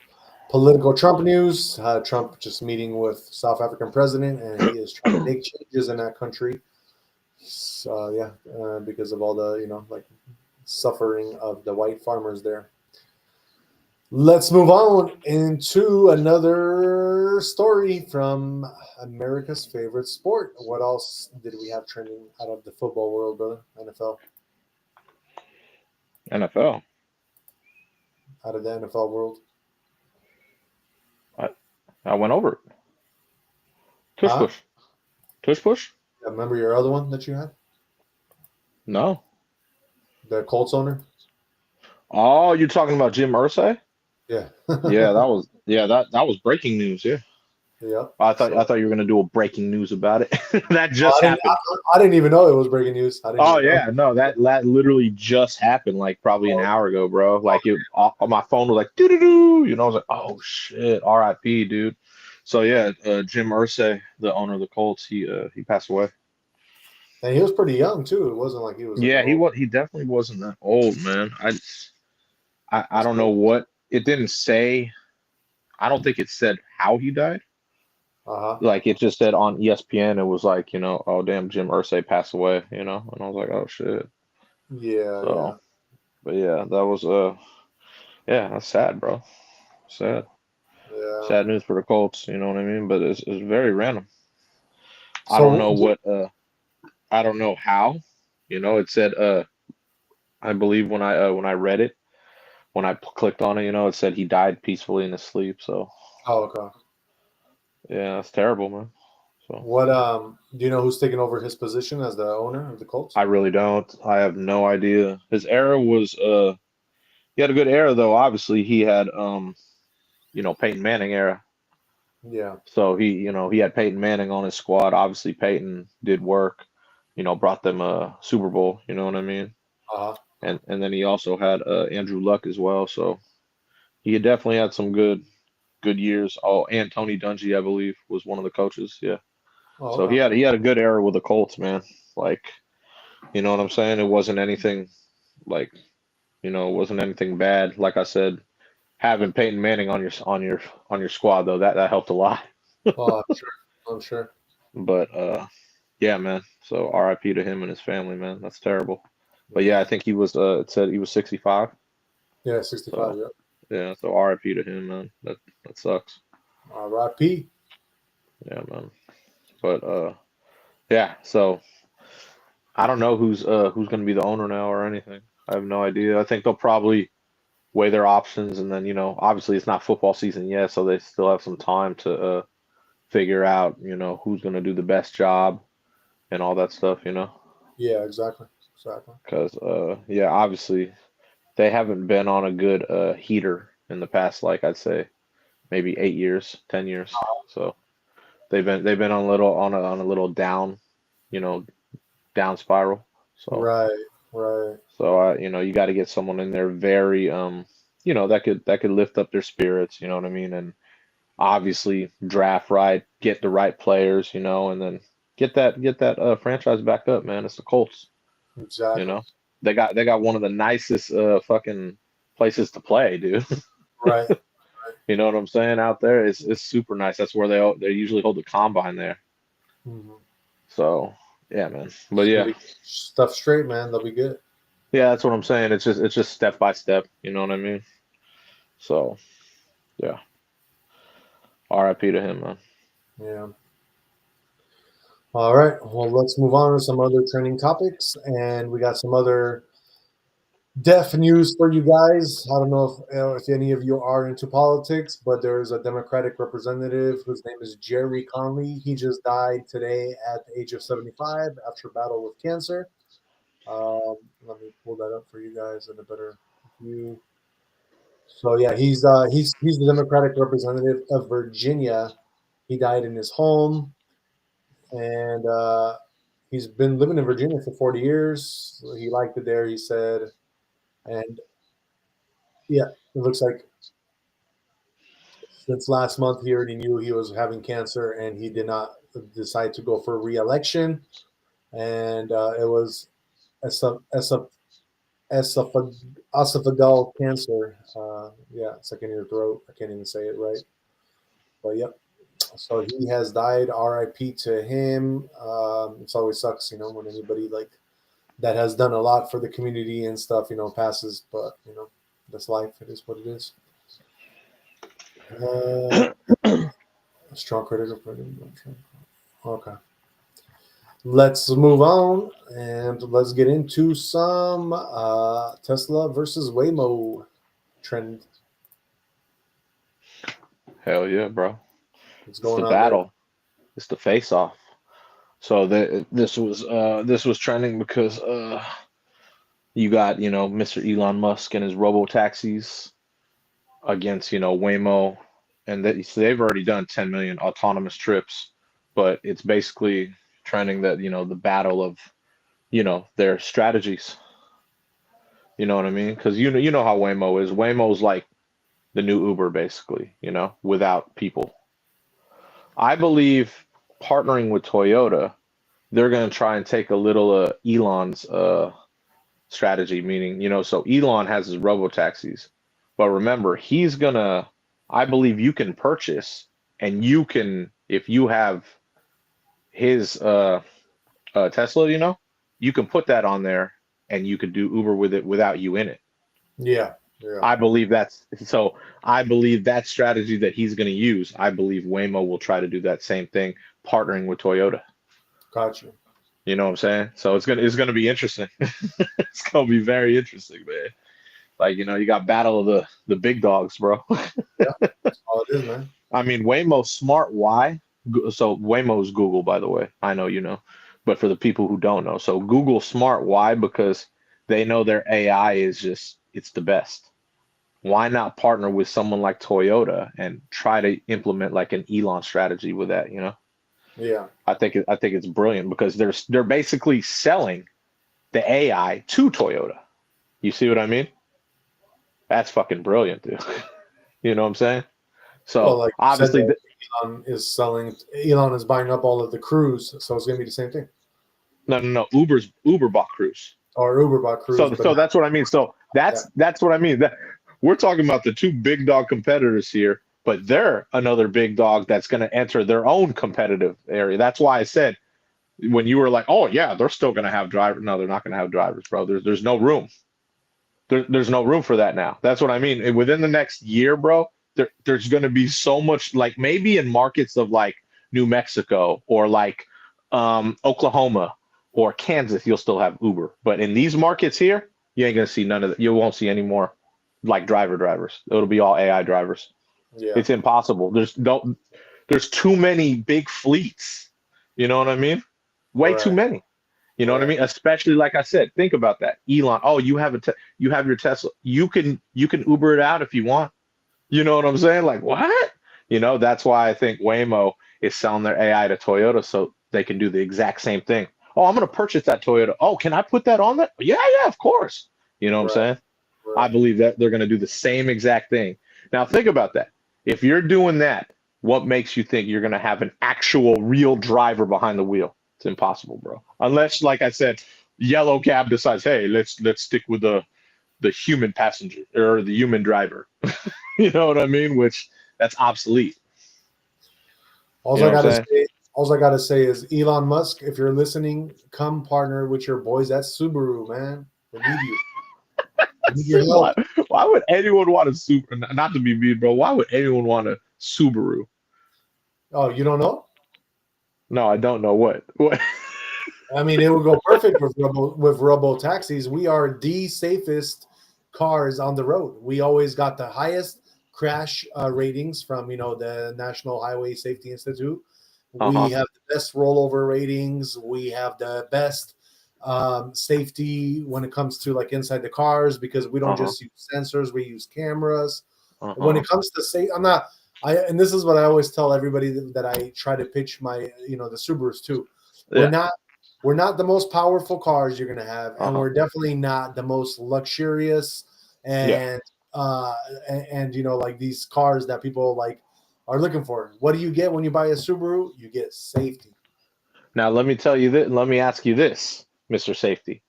political Trump news. Trump just meeting with South African president, and he is trying to make changes in that country. So yeah, because of all the like suffering of the white farmers there. Let's move on into another story from America's favorite sport. What else did we have trending out of the football world, brother? NFL. NFL. Out of the NFL world. I went over it. Tush push. Tush push? Remember your other one that you had? No. The Colts owner? Oh, you're talking about Jim Irsay? Yeah. Yeah, that was breaking news, yeah. Yeah. I thought you were gonna do a breaking news about it. That just happened. I didn't even know it was breaking news. That literally just happened, like probably an hour ago, bro. Like on my phone was like doo doo doo. I was like, oh shit, R.I.P, dude. So yeah, Jim Irsay, the owner of the Colts, he passed away. And he was pretty young too. It wasn't like he was. Yeah, he definitely wasn't that old, man. I don't know what it didn't say. I don't think it said how he died. Like it just said on ESPN, it was like, oh damn, Jim Irsay passed away, and I was like, oh shit. Yeah. So, yeah. But yeah, that was that's sad, bro. Sad. Yeah. Sad news for the Colts, you know what I mean? But it's very random. So I don't know I don't know how. It said I believe when I read it, when I clicked on it, it said he died peacefully in his sleep. So. Oh, okay. Yeah, that's terrible, man. So what do you know who's taking over his position as the owner of the Colts? I really don't. I have no idea. His era was he had a good era though. Obviously, he had Peyton Manning era. Yeah. So he had Peyton Manning on his squad. Obviously, Peyton did work. Brought them a Super Bowl. You know what I mean? And then he also had Andrew Luck as well. So he definitely had some good years. Oh, and Tony Dungy, I believe, was one of the coaches. Yeah. Oh, so okay. he had a good era with the Colts, man. Like, you know what I'm saying? It wasn't anything like, it wasn't anything bad. Like I said, having Peyton Manning on your squad though, that helped a lot. Oh, I'm sure. But yeah, man. So R.I.P. to him and his family, man. That's terrible. But yeah, I think he was it said he was 65. Yeah, 65, so, yeah, so R.I.P. to him, man. That sucks. R.I.P. Yeah, man. But yeah, so I don't know who's going to be the owner now or anything. I have no idea. I think they'll probably weigh their options, and then obviously it's not football season yet, so they still have some time to figure out who's going to do the best job and all that stuff. Yeah, exactly. Because obviously they haven't been on a good heater in the past, like I'd say maybe 8 years, 10 years. So they've been on a little down, down spiral. So right. So you got to get someone in there very that could lift up their spirits, you know what I mean, and obviously draft right, get the right players, and then get that franchise back up, man. It's the Colts. Exactly. You know, they got one of the nicest fucking places to play, dude. Right. You know what I'm saying? Out there, it's super nice. That's where they usually hold the combine there. Mm-hmm. So yeah, man. But yeah, Stuff straight, man. They'll be good. yeah, that's what I'm saying. It's just step by step. You know what I mean? So yeah, R.I.P. to him, man. Yeah. All right. Well, let's move on to some other trending topics, and we got some other deaf news for you guys. I don't know if any of you are into politics, but there's a Democratic representative whose name is Jerry Conley. He just died today at the age of 75 after a battle with cancer. Let me pull that up for you guys in a better view. So yeah, he's the Democratic representative of Virginia. He died in his home, and he's been living in Virginia for 40 years. He liked it there, he said, and yeah, it looks like since last month he already knew he was having cancer, and he did not decide to go for re-election, and it was esophageal cancer. Yeah, second in your throat. I can't even say it right. But yep. So he has died. R.I.P. to him. It always sucks, when anybody like that has done a lot for the community and stuff, passes. But that's life. It is what it is. Strong critical. Okay. Let's move on and let's get into some Tesla versus Waymo trend. Hell yeah, bro. What's going the on battle. there? It's the face off. So this was trending because you got Mr. Elon Musk and his robo taxis against Waymo, and they've already done 10 million autonomous trips, but it's basically trending that the battle of their strategies. You know what I mean? Because you know how Waymo is. Waymo's like the new Uber, basically. Without people. I believe partnering with Toyota, they're going to try and take a little Elon's strategy, meaning, so Elon has his robo taxis, but remember, I believe you can purchase, and if you have his Tesla, you can put that on there and you could do Uber with it without you in it. Yeah. I believe that strategy that he's going to use. I believe Waymo will try to do that same thing, partnering with Toyota. Gotcha. You know what I'm saying? So it's gonna be interesting. It's gonna be very interesting, man. Like you got battle of the big dogs, bro. Yeah, that's all it is, man. I mean, Waymo Smart Y. So Waymo's Google, by the way. I know you know, but for the people who don't know, so Google Smart Y, because they know their AI is it's the best. Why not partner with someone like Toyota and try to implement like an Elon strategy with that? Yeah. I think it's brilliant because they're basically selling the AI to Toyota. You see what I mean? That's fucking brilliant, dude. You know what I'm saying? So like obviously, Elon is buying up all of the Cruise, so it's gonna be the same thing. no. Uber bought Cruise. Or Uber bought Cruise. So that's what I mean. So that's what I mean. We're talking about the two big dog competitors here, but they're another big dog that's going to enter their own competitive area. That's why I said when you were like, oh yeah, they're still going to have drivers. No, they're not going to have drivers, bro. There's no room. There's no room for that now. That's what I mean. And within the next year, bro, there's going to be so much, like maybe in markets of like New Mexico or like Oklahoma or Kansas, you'll still have Uber. But in these markets here, you ain't going to see none of that. You won't see any more like drivers. It'll be all AI drivers. Yeah. It's impossible. There's too many big fleets. You know what I mean? Way too many. You know what I mean? Especially like I said, think about that. Elon, oh, you have your Tesla. You can Uber it out if you want. You know what I'm saying? Like what? That's why I think Waymo is selling their AI to Toyota so they can do the exact same thing. Oh, I'm going to purchase that Toyota. Oh, can I put that on there? Yeah, of course. You know what I'm saying? I believe that they're going to do the same exact thing. Now, think about that. If you're doing that, what makes you think you're going to have an actual real driver behind the wheel? It's impossible, bro. Unless, like I said, yellow cab decides, hey, let's stick with the human passenger or the human driver. You know what I mean? Which that's obsolete. All You know I what I'm gotta say, all I gotta say is Elon Musk, if you're listening, come partner with your boys at Subaru, man. We need you. We need your help. Why would anyone want a Subaru? Not to be mean, bro. Why would anyone want a Subaru? Oh, you don't know? No, I don't know what. I mean, it would go perfect with robo taxis. We are the safest cars on the road. We always got the highest crash ratings from the National Highway Safety Institute. We have the best rollover ratings. We have the best safety when it comes to like inside the cars, because we don't just use sensors, we use cameras. When it comes to safety, and this is what I always tell everybody that I try to pitch my the Subarus too. We're not the most powerful cars you're gonna have, and we're definitely not the most luxurious and like these cars that people like are looking for. What do you get when you buy a Subaru? You get safety. Now let me tell you this. Let me ask you this, Mr. Safety.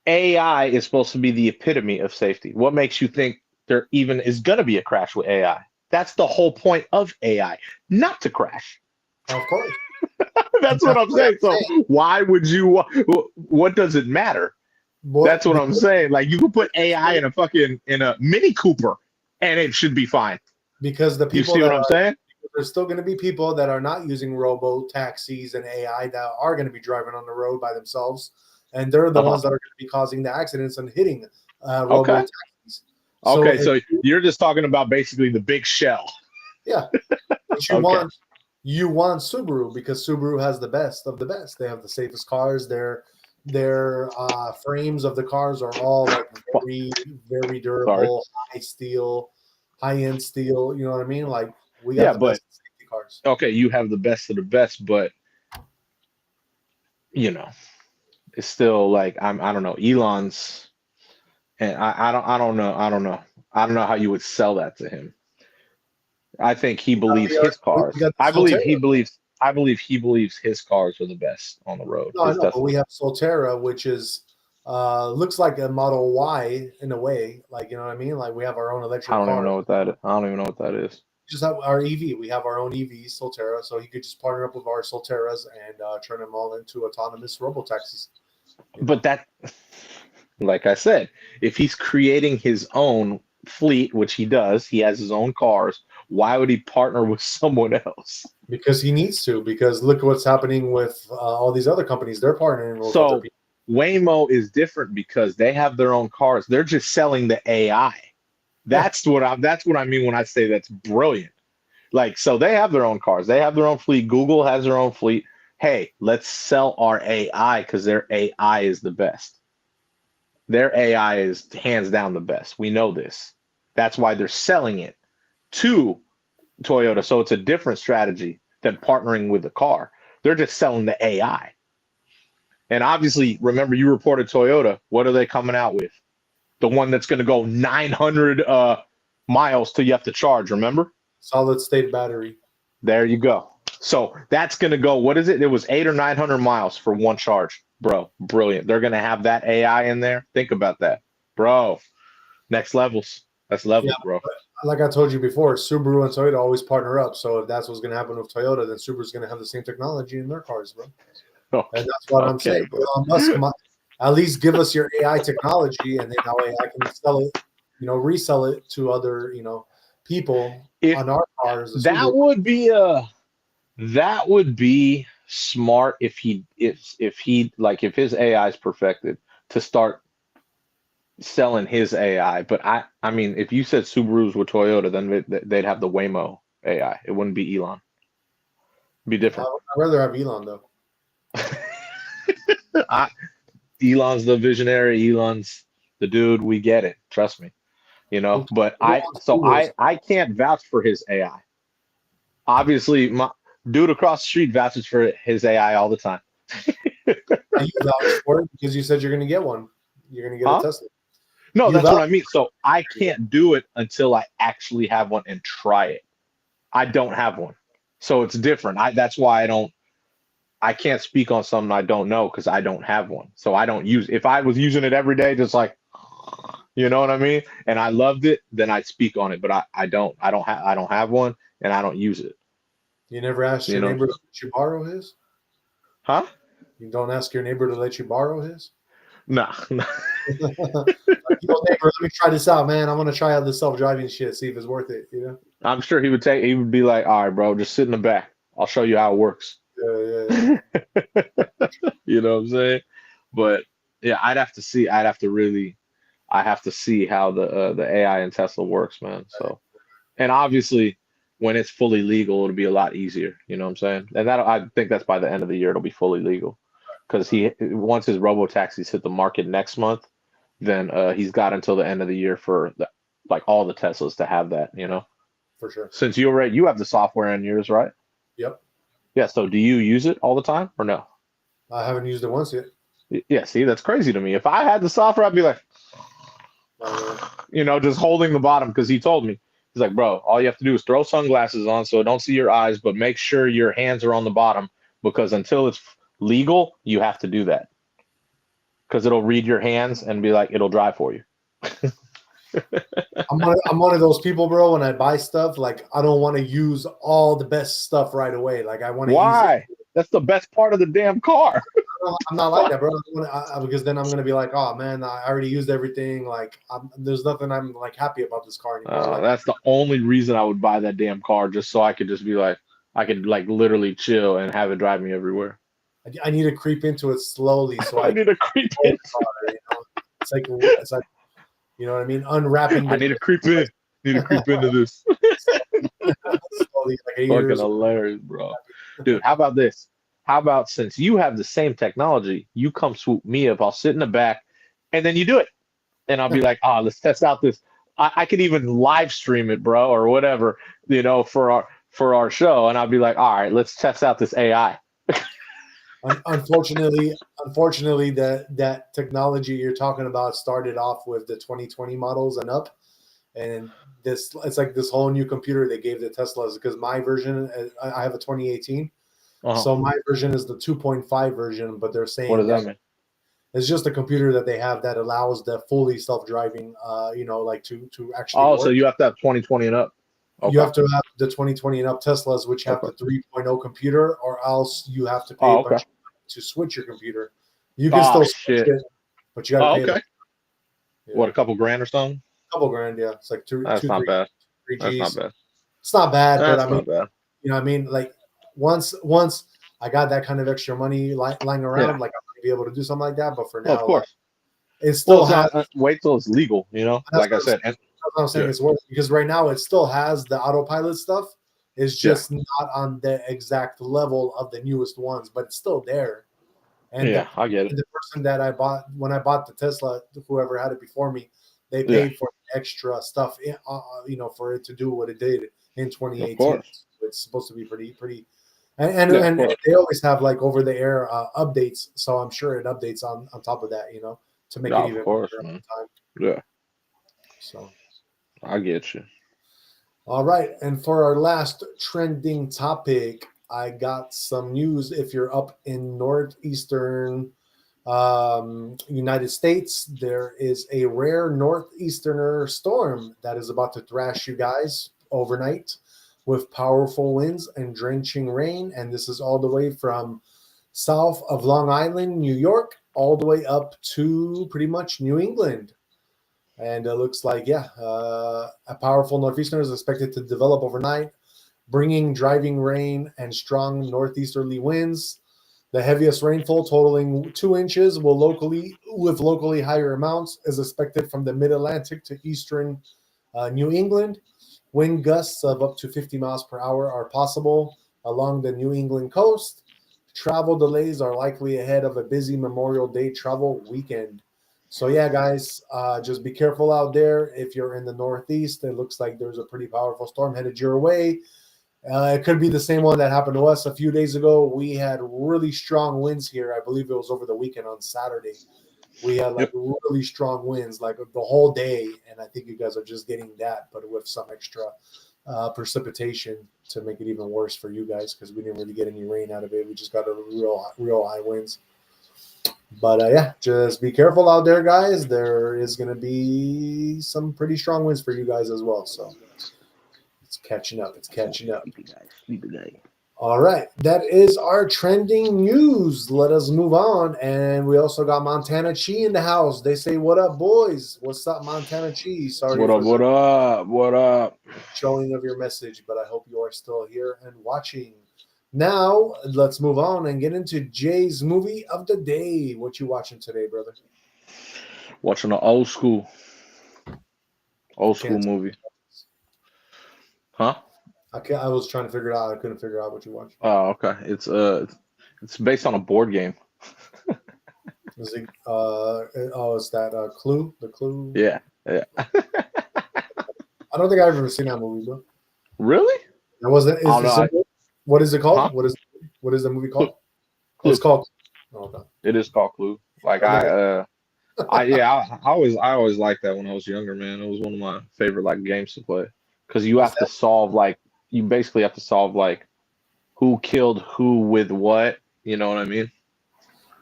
AI is supposed to be the epitome of safety. What makes you think there even is gonna be a crash with AI? That's the whole point of AI, not to crash. Of course. That's what I'm saying. So why would you? What does it matter? That's what I'm saying. Like, you can put AI in a Mini Cooper, and it should be fine. Because the people, you see what I'm saying? There's still going to be people that are not using robo taxis and AI that are going to be driving on the road by themselves, and they're the ones that are going to be causing the accidents and hitting robo taxis. So you're just talking about basically the big shell. Yeah. But you want Subaru because Subaru has the best of the best. They have the safest cars. Their frames of the cars are all like very, very durable, high-end steel. You know what I mean? Like, we got the best safety cars. Okay, you have the best of the best, but it's still like I don't know. Elon's, and I don't know how you would sell that to him. I think he believes his cars. I believe he believes his cars are the best on the road. No, I know, but we have Solterra, which is looks like a Model Y in a way. Like, you know what I mean? Like, we have our own electric car. I don't even know what that is. We just have our EV. We have our own EV, Solterra. So he could just partner up with our Solterras and turn them all into autonomous robo-taxis. But that, like I said, if he's creating his own fleet, which he does, he has his own cars. Why would he partner with someone else? Because he needs to. Because look what's happening with all these other companies. They're partnering with other people. Waymo is different because they have their own cars. They're just selling the AI. That's what I mean when I say that's brilliant. Like, so they have their own cars. They have their own fleet. Google has their own fleet. Hey, let's sell our AI because their AI is the best. Their AI is hands down the best. We know this. That's why they're selling it to Toyota. So it's a different strategy than partnering with the car. They're just selling the AI. And obviously, remember, you reported Toyota. What are they coming out with? The one that's going to go 900 miles till you have to charge, remember? Solid state battery. There you go. So that's going to go, what is it? It was 800 or 900 miles for one charge. Bro, brilliant. They're going to have that AI in there. Think about that. Bro, next levels. That's levels, bro. Like I told you before, Subaru and Toyota always partner up. So if that's what's going to happen with Toyota, then Subaru's going to have the same technology in their cars, bro. And that's what I'm saying. Elon Musk, at least give us your AI technology, and then that way I can sell it, resell it to other, people on our cars. That would be smart if his AI is perfected to start selling his AI. But I mean, if you said Subarus with Toyota, then they'd have the Waymo AI. It wouldn't be Elon. It'd be different. I'd rather have Elon though. Elon's the visionary. Elon's the dude. We get it. Trust me. But I can't vouch for his AI. Obviously, my dude across the street vouches for his AI all the time. You vouch for it because you said you're going to get one. You're going to get a Tesla. No, that's what I mean. So I can't do it until I actually have one and try it. I don't have one, so it's different. That's why I don't. I can't speak on something I don't know because I don't have one. So I don't use. If I was using it every day, just like, you know what I mean, and I loved it, then I'd speak on it. But I don't. I don't have one, and I don't use it. You never asked You your know, neighbor to let you borrow his? huh? You don't ask your neighbor to let you borrow his? Nah. Like, yo, neighbor, let me try this out, man. I want to try out this self-driving shit, see if it's worth it, you know? I'm sure he would take. He would be like, "All right, bro, just sit in the back. I'll show you how it works." Yeah. You know what I'm saying? But yeah, I'd have to see. I'd have to really. I have to see how the AI in Tesla works, man. So, and obviously, when it's fully legal, it'll be a lot easier. You know what I'm saying? And that I think that's by the end of the year, it'll be fully legal. Because once his robo taxis hit the market next month, then he's got until the end of the year for like all the Teslas to have that. You know, For sure. since you have the software in yours, right? Yep. Yeah. So do you use it all the time or no? I haven't used it once yet. Yeah. See, that's crazy to me. If I had the software, I'd be like, just holding the bottom because he told me. He's like, bro, all you have to do is throw sunglasses on so don't see your eyes, but make sure your hands are on the bottom because until it's legal, you have to do that. Because it'll read your hands and be like, it'll drive for you. I'm one of those people, bro. When I buy stuff, like I don't want to use all the best stuff right away. Like I want to use Why? That's the best part of the damn car. I'm not like that, bro. Because then I'm gonna be like, oh man, I already used everything. Like, there's nothing I'm like happy about this car anymore. Like, That's the only reason I would buy that damn car, just so I could just be like, I could like literally chill and have it drive me everywhere. I need to creep into it slowly, so I need to creep in. It's like you know what I mean, unwrapping. I need to creep in. Need to creep into this. Slowly, like Fucking hilarious, bro. Dude, how about this? How about since you have the same technology, you come swoop me up. I'll sit in the back, and then you do it, and I'll be like, let's test out this. I could even live stream it, bro, or whatever, for our show, and I'll be like, all right, let's test out this AI. Unfortunately, that technology you're talking about started off with the 2020 models and up, and it's like this whole new computer they gave the Teslas because my version, I have a 2018, so my version is the 2.5 version, but they're saying what does that mean? It's just a computer that they have that allows the fully self-driving, like to actually. Oh, work. so you have to have 2020 and up. Okay. You have to have the 2020 and up Teslas, which have the 3.0 computer, or else you have to pay a bunch of money to switch your computer. You can still switch it, but you got to pay. Okay. What, a couple grand or something? A couple grand, yeah. It's like That's not bad. That's not bad. It's not bad, That's but I mean, you know what I mean? Like once I got that kind of extra money lying around, like I'm gonna be able to do something like that. But for now, of course, it still wait till it's legal. Like I said, that's what I'm saying. It's worth it because right now it still has the autopilot stuff. It's just not on the exact level of the newest ones, but it's still there. And I get it. The person that when I bought the Tesla, whoever had it before me, they paid for extra stuff, for it to do what it did in 2018. So it's supposed to be pretty. And they always have like over the air updates, so I'm sure it updates on top of that, to make it even better all the time. Yeah. So I get you. All right, and for our last trending topic, I got some news. If you're up in northeastern United States, there is a rare northeasterner storm that is about to thrash you guys overnight with powerful winds and drenching rain. And this is all the way from south of Long Island, New York, all the way up to pretty much New England. And it looks like, a powerful northeaster is expected to develop overnight, bringing driving rain and strong northeasterly winds. The heaviest rainfall, totaling 2 inches, with locally higher amounts, is expected from the mid-Atlantic to eastern New England. Wind gusts of up to 50 miles per hour are possible along the New England coast. Travel delays are likely ahead of a busy Memorial Day travel weekend. So guys, just be careful out there. If you're in the Northeast, it looks like there's a pretty powerful storm headed your way. It could be the same one that happened to us a few days ago. We had really strong winds here. I believe it was over the weekend on Saturday. We had really strong winds like the whole day, and I think you guys are just getting that, but with some extra precipitation to make it even worse for you guys because we didn't really get any rain out of it. We just got a real high winds. But yeah, just be careful out there, guys. There is going to be some pretty strong winds for you guys as well. So it's catching up. It's catching up. Sleepy guy. All right. That is our trending news. Let us move on. And we also got Montana Chi in the house. They say, what up, boys? What's up, Montana Chi? Sorry What up? showing of your message, but I hope you are still here and watching. Now, let's move on and get into Jay's movie of the day. What you watching today, brother? Watching an old school movie. Huh? I was trying to figure it out. I couldn't figure out what you watched. Oh, okay. It's based on a board game. Is it? Is that Clue? The Clue? Yeah. I don't think I've ever seen that movie, bro. Really? That wasn't. What is it called? Huh? What is the movie called? Clue. It's called. Oh, okay. It is called Clue. Like I always liked that when I was younger, man. It was one of my favorite like games to play because you have to solve you basically have to solve like who killed who with what. You know what I mean?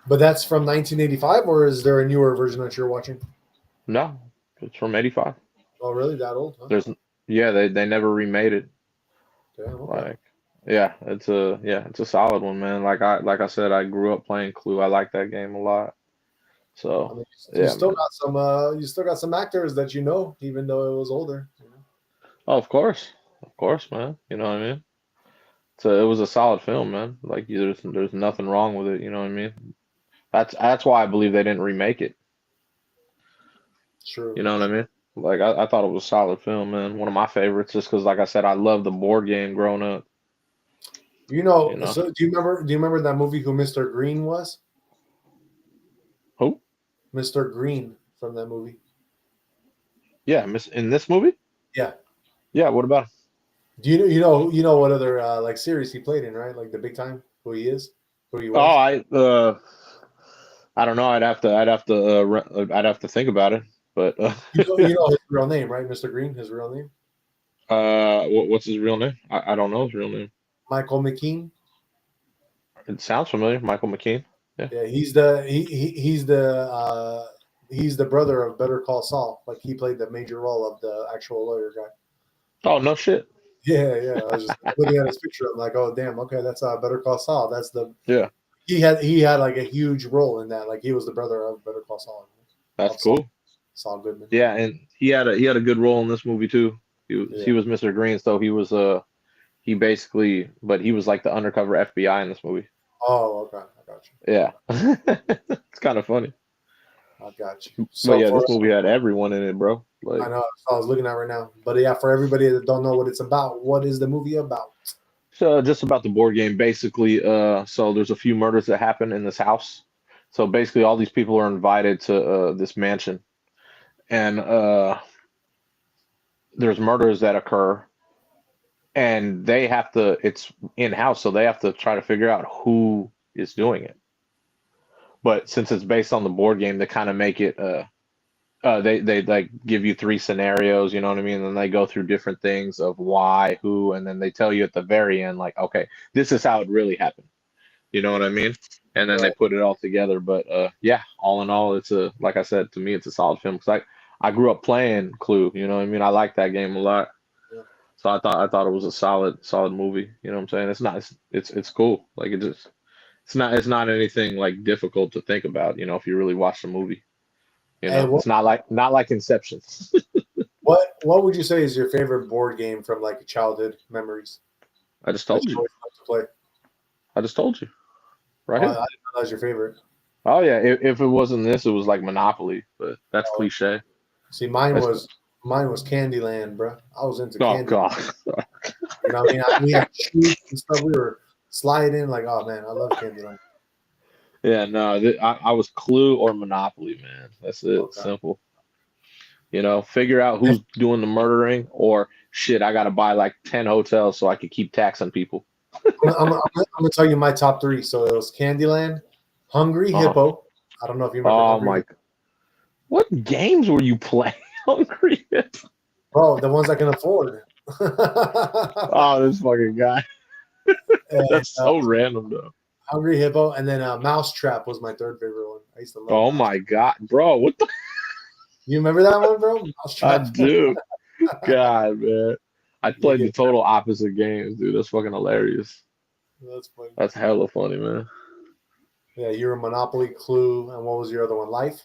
But that's from 1985, or is there a newer version that you're watching? No, it's from '85. Oh, really? That old? Huh? They never remade it. Damn, okay. It's a solid one, man. Like I said, I grew up playing Clue. I like that game a lot. So I mean, you still got some actors that you know, even though it was older. You know? Oh, of course, man. You know what I mean? So it was a solid film, man. Like there's nothing wrong with it. You know what I mean? That's why I believe they didn't remake it. True. You know what I mean? Like I thought it was a solid film, man. One of my favorites, just because, like I said, I loved the board game growing up. You know. So do you remember that movie Who Mr. Green was? Who? Mr. Green from that movie. Yeah, in this movie? Yeah. Yeah, what about him? Do you know what other like series he played in, right? Like the Big Time, who he was? Oh, I don't know. I'd have to think about it. But you know his real name, right? Mr. Green, his real name. What's his real name? I don't know his real name. Michael McKean. It sounds familiar. Michael McKean. Yeah. Yeah, he's the brother of Better Call Saul. Like he played the major role of the actual lawyer guy. Oh no shit. Yeah. I was just looking at his picture. I'm like, oh damn, okay, that's Better Call Saul. That's the He had like a huge role in that. Like he was the brother of Better Call Saul. That's cool. Saul Goodman. Yeah, and he had a good role in this movie too. He was Mr. Green, so he was but he was like the undercover FBI in this movie. Oh, okay, I got you. Yeah, it's kind of funny. I got you. So but yeah, this movie had everyone in it, bro. Like, I know. I was looking at it right now. But yeah, for everybody that don't know what it's about, what is the movie about? So just about the board game, basically. So there's a few murders that happen in this house. So basically, all these people are invited to this mansion, and there's murders that occur, and they have to. It's in house, so they have to try to figure out who is doing it. But since it's based on the board game, they kind of make it. They like give you 3 scenarios, you know what I mean? And then they go through different things of why, who, and then they tell you at the very end, like, okay, this is how it really happened. You know what I mean? And then they put it all together. But yeah, all in all, it's like I said, to me, it's a solid film because I grew up playing Clue. You know what I mean? I like that game a lot. Yeah. So I thought it was a solid movie. You know what I'm saying? It's cool. Like it's not anything like difficult to think about. You know, if you really watch the movie. You know, it's not like Inception. What would you say is your favorite board game from like childhood memories? I just told you. I just told you. Right. I didn't know that was your favorite. Oh yeah. If it wasn't this, it was like Monopoly, but that's cliche. See, mine was Candyland, bro. I was into Candyland. Oh God. You know what I mean? We had shoes and stuff. We were sliding like, oh man, I love Candyland. Yeah, no, I was Clue or Monopoly, man. That's it. Okay. Simple. You know, figure out who's doing the murdering, or shit, I got to buy like 10 hotels so I could keep taxing people. I'm gonna tell you my top 3. So it was Candyland, Hungry Hippo. I don't know if you remember. Oh my! What games were you playing? Hungry Hippo. Bro, the ones I can afford. Oh, this fucking guy. And, That's so random, though. Hungry Hippo, and then Mousetrap was my third favorite one. I used to love. Oh my god, bro! What the? You remember that one, bro? I Mousetrap. do. God, man, I played the get total opposite games, dude. That's fucking hilarious. That's funny. That's hella funny, man. Yeah, you were Monopoly, Clue, and what was your other one? Life.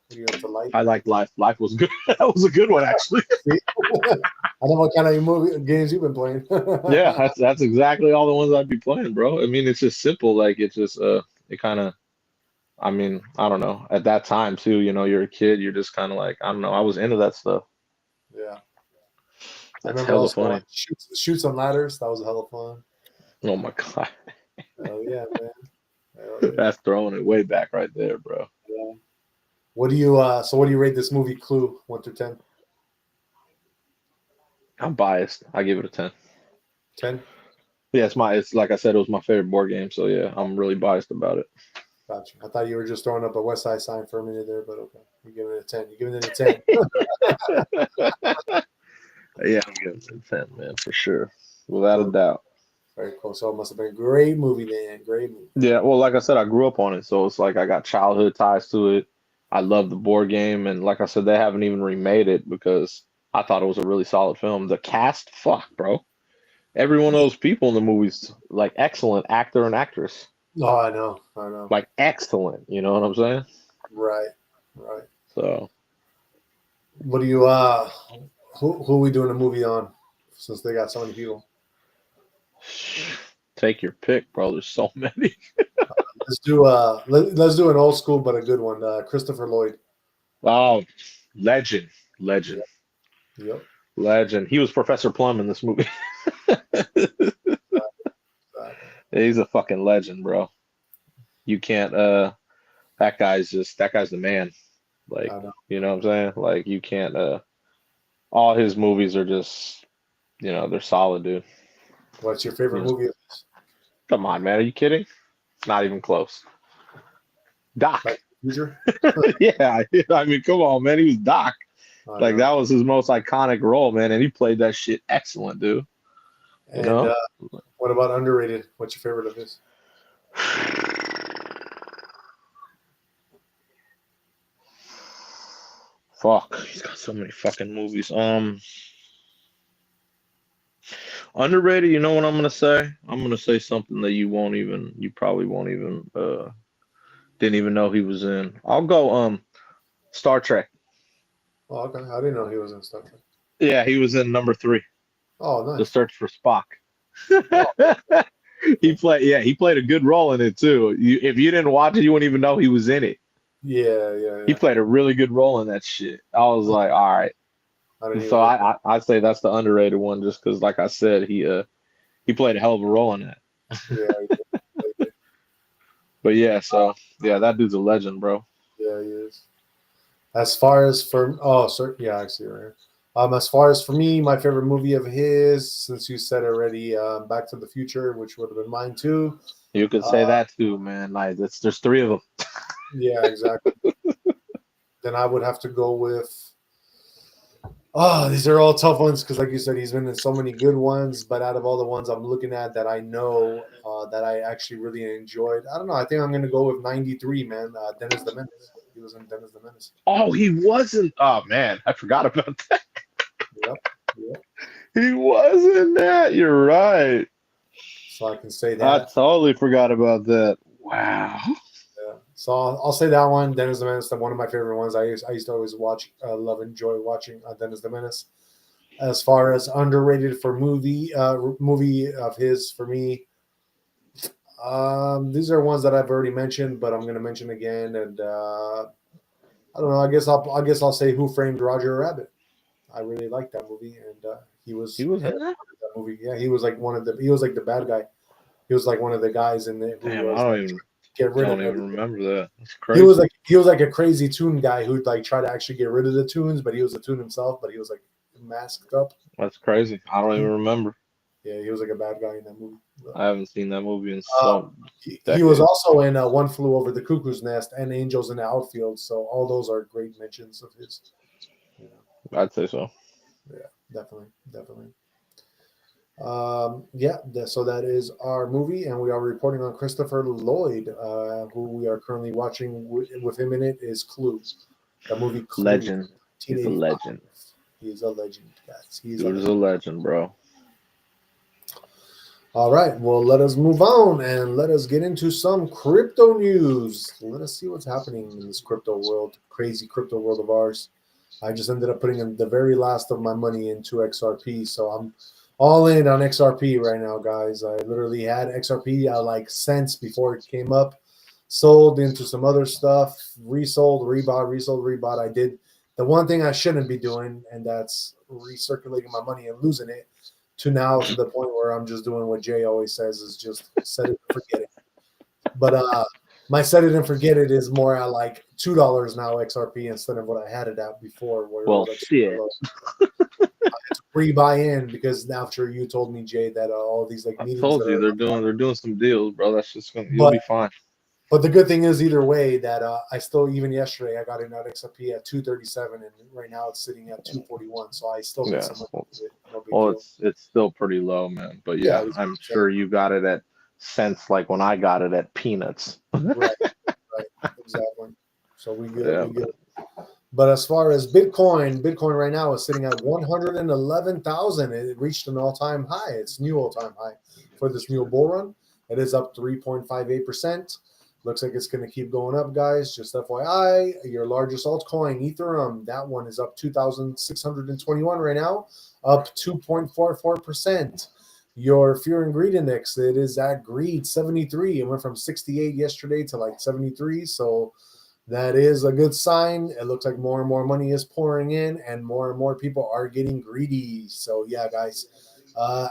Were you into Life? I like Life. Life was good. That was a good one, actually. I know what kind of games you've been playing. Yeah, that's exactly all the ones I'd be playing, bro. I mean, it's just simple. Like it's just it kind of. I mean, I don't know. At that time too, you know, you're a kid. You're just kind of like, I don't know. I was into that stuff. Yeah. I That's remember hella also funny. Shoots on Ladders. That was hella fun. Oh my god, Hell yeah, man. Hell yeah. that's throwing it way back right there, bro. Yeah. What do you what do you rate this movie Clue 1 through 10? I'm biased. I give it a 10. 10? Yeah, it's like I said, it was my favorite board game. So yeah, I'm really biased about it. Gotcha. I thought you were just throwing up a West Side sign for a minute there, but okay. You're giving it a 10. You're giving it a 10. Yeah, I'm giving it a 10, man, for sure. Without a doubt. Very cool. So it must have been a great movie, man. Great movie. Yeah, well, like I said, I grew up on it. So it's like I got childhood ties to it. I love the board game. And like I said, they haven't even remade it because I thought it was a really solid film. The cast, fuck, bro. Every one of those people in the movie's like excellent actor and actress. Oh, I know. Like excellent, you know what I'm saying? Right. So What do you who are we doing a movie on since they got so many people? take your pick, bro. There's so many. Let's do let's do an old school but a good one. Christopher Lloyd. Oh, legend. Yep. Legend. He was Professor Plum in this movie. He's a fucking legend, bro. You can't that guy's the man. Like, you know what I'm saying? Like you can't all his movies are just, you know, they're solid, dude. What's your favorite movie? Come on, man. Are you kidding? Not even close. Doc. Yeah, I mean, come on, man. He was Doc. Like that was his most iconic role, man, and he played that shit excellent, dude. You know? What about underrated? What's your favorite of his? Fuck, he's got so many fucking movies. Underrated, you know what I'm gonna say? I'm gonna say something that you probably won't even didn't even know he was in. I'll go Star Trek. Oh, okay. I didn't know he was in Star Trek. Yeah, he was in number 3. Oh, nice. The Search for Spock. Oh. He played a good role in it too. If you didn't watch it, you wouldn't even know he was in it. Yeah. He played a really good role in that shit. I was like, all right. So I'd say that's the underrated one, just because, like I said, he played a hell of a role in that. Yeah. But yeah, so yeah, that dude's a legend, bro. Yeah, he is. As far as for I see it right here. As far as for me, my favorite movie of his, since you said already, Back to the Future, which would have been mine too. You could say that too, man. Like there's 3 of them. Yeah, exactly. Then I would have to go with. These are all tough ones because, like you said, he's been in so many good ones. But out of all the ones I'm looking at that I know that I actually really enjoyed, I don't know. I think I'm gonna go with 93, man. Dennis the Menace. He was in Dennis the Menace. Oh, he wasn't. Oh man, I forgot about that. Yep. He was in that. You're right. So I can say that. I totally forgot about that. Wow. Yeah. So I'll say that one. Dennis the Menace, one of my favorite ones. I used to always watch, love, enjoy watching Dennis the Menace. As far as underrated for movie of his for me, these are ones that I've already mentioned, but I'm going to mention again. And I don't know. I guess I'll say Who Framed Roger Rabbit. I really liked that movie, and he was in that movie. Yeah, he was like the bad guy. He was like one of the guys in there. Damn, I don't even remember that. That's crazy. He was like a crazy tune guy who'd like try to actually get rid of the tunes, but he was a tune himself. But he was like masked up. That's crazy. I don't even remember. Yeah, he was like a bad guy in that movie. I haven't seen that movie in so. He was also in One Flew Over the Cuckoo's Nest and Angels in the Outfield. So all those are great mentions of his. I'd say so. Yeah, definitely. So that is our movie, and we are reporting on Christopher Lloyd, who we are currently watching with him in it is Clue, the movie Clue, Legend. He's a 1985. legend. He's a legend, guys. He's a Dude is a legend. legend, bro. All right, well, let us move on and let us get into some crypto news. Let us see what's happening in this crypto world, crazy crypto world of ours. I just ended up putting in the very last of my money into XRP, so I'm all in on XRP right now, guys. I literally had XRP like cents before it came up, sold into some other stuff, resold, rebought, resold, rebought. I did the one thing I shouldn't be doing, and that's recirculating my money and losing it. To now to the point where I'm just doing what Jay always says is just set it and forget it. But my set it and forget it is more at like $2 now XRP instead of what I had it at before, where it Well, was like shit. pre-buy in because after you told me, Jay, that all these like I meetings told that you are, they're doing some deals, bro. That's just gonna you'll but be fine. the good thing is either way that I still, even yesterday I got in at XRP at 237 and right now it's sitting at 241, so I still get Yeah. some money with it. No big Well, deal. it's still pretty low, man. But Yeah, yeah, it's I'm insane. sure you got it at cents like when I got it at peanuts. Right, exactly. So we good, Yeah, we good. man. But as far as Bitcoin right now is sitting at 111,000. It reached an all-time high. It's new all-time high for this new bull run. It is up 3.58%. Looks like it's going to keep going up, guys. Just FYI, your largest altcoin, Ethereum, that one is up 2,621 right now, up 2.44%. Your Fear and Greed Index, it is at Greed 73. It went from 68 yesterday to like 73. So that is a good sign. It looks like more and more money is pouring in and more people are getting greedy. So, yeah, guys,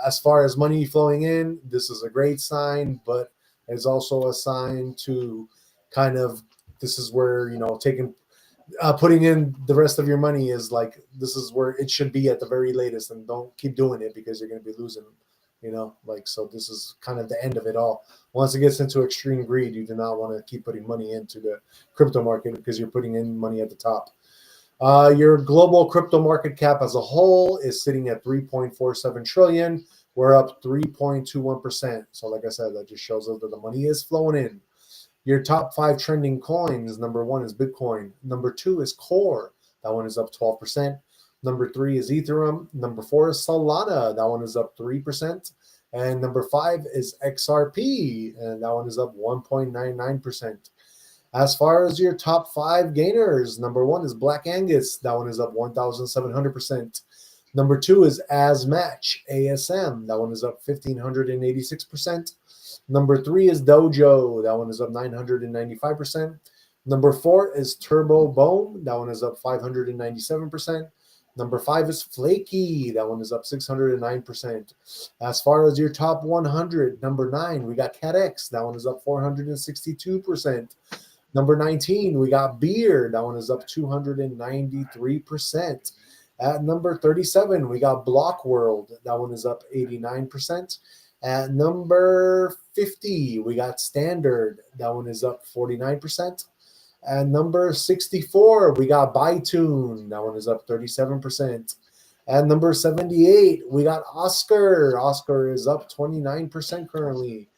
as far as money flowing in, this is a great sign, but it's also a sign to kind of this is where, putting in the rest of your money is like this is where it should be at the very latest, and don't keep doing it because you're going to be losing, so this is kind of the end of it all. Once it gets into extreme greed, you do not want to keep putting money into the crypto market because you're putting in money at the top. Your global crypto market cap as a whole is sitting at 3.47 trillion. We're up 3.21%. So like I said, that just shows us that the money is flowing in. Your top 5 trending coins, number 1 is Bitcoin. Number 2 is Core. That one is up 12%. Number 3 is Ethereum. Number 4 is Solana. That one is up 3%. And number 5 is XRP. And that one is up 1.99%. As far as your top 5 gainers, number 1 is Black Angus. That one is up 1,700%. Number 2 is AsMatch, ASM. That one is up 1,586%. Number 3 is Dojo. That one is up 995%. Number 4 is Turbo Boom. That one is up 597%. Number 5 is Flaky. That one is up 609%. As far as your top 100, number 9, we got CatX. That one is up 462%. Number 19, we got Beer. That one is up 293%. At number 37, we got Block World. That one is up 89%. At number 50, we got Standard. That one is up 49%. At number 64, we got Bytune. That one is up 37%. At number 78, we got Oscar. Oscar is up 29% currently.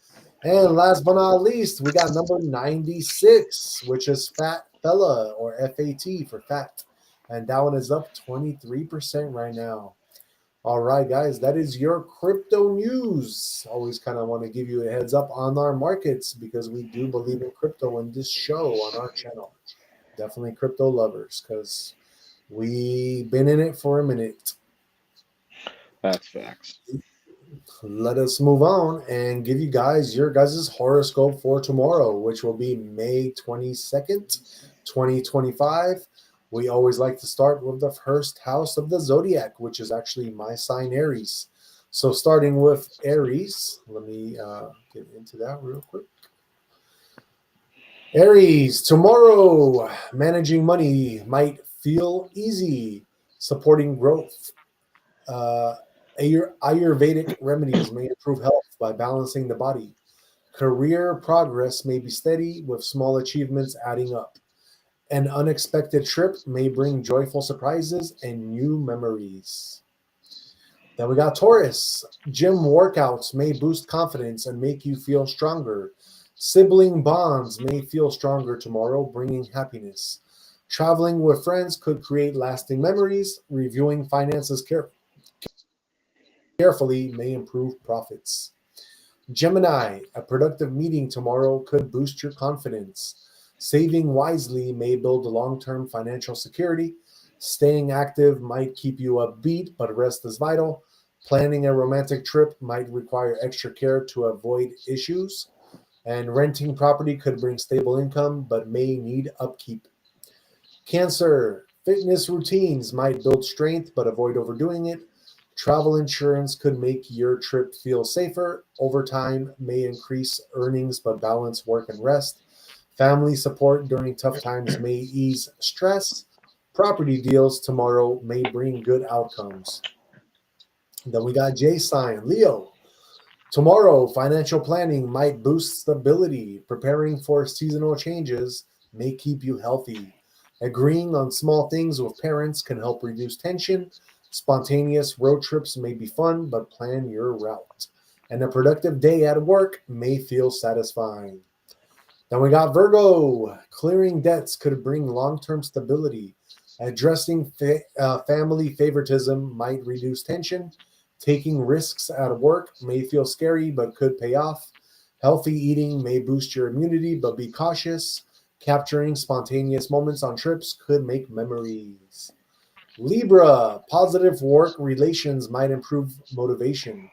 And last but not least, we got number 96, which is Fat Fella, or FAT for fat. And that one is up 23% right now. All right, guys, that is your crypto news. Always kind of want to give you a heads up on our markets because we do believe in crypto in this show on our channel. Definitely crypto lovers because we've been in it for a minute. That's facts. Let us move on and give you guys your guys' horoscope for tomorrow, which will be May 22nd, 2025. We always like to start with the first house of the zodiac, which is actually my sign, Aries. So starting with Aries, let me get into that real quick. Aries, tomorrow, managing money might feel easy, supporting growth. Ayurvedic remedies may improve health by balancing the body. Career progress may be steady with small achievements adding up. An unexpected trip may bring joyful surprises and new memories. Then we got Taurus. Gym workouts may boost confidence and make you feel stronger. Sibling bonds may feel stronger tomorrow, bringing happiness. Traveling with friends could create lasting memories. Reviewing finances carefully may improve profits. Gemini, a productive meeting tomorrow could boost your confidence. Saving wisely may build long-term financial security. Staying active might keep you upbeat, but rest is vital. Planning a romantic trip might require extra care to avoid issues. And renting property could bring stable income, but may need upkeep. Cancer, fitness routines might build strength, but avoid overdoing it. Travel insurance could make your trip feel safer. Overtime may increase earnings, but balance work and rest. Family support during tough times may ease stress. Property deals tomorrow may bring good outcomes. Then we got J sign, Leo. Tomorrow, financial planning might boost stability. Preparing for seasonal changes may keep you healthy. Agreeing on small things with parents can help reduce tension. Spontaneous road trips may be fun, but plan your route. And a productive day at work may feel satisfying. Then we got Virgo. Clearing debts could bring long-term stability. Addressing family favoritism might reduce tension. Taking risks at work may feel scary, but could pay off. Healthy eating may boost your immunity, but be cautious. Capturing spontaneous moments on trips could make memories. Libra, positive work relations might improve motivation.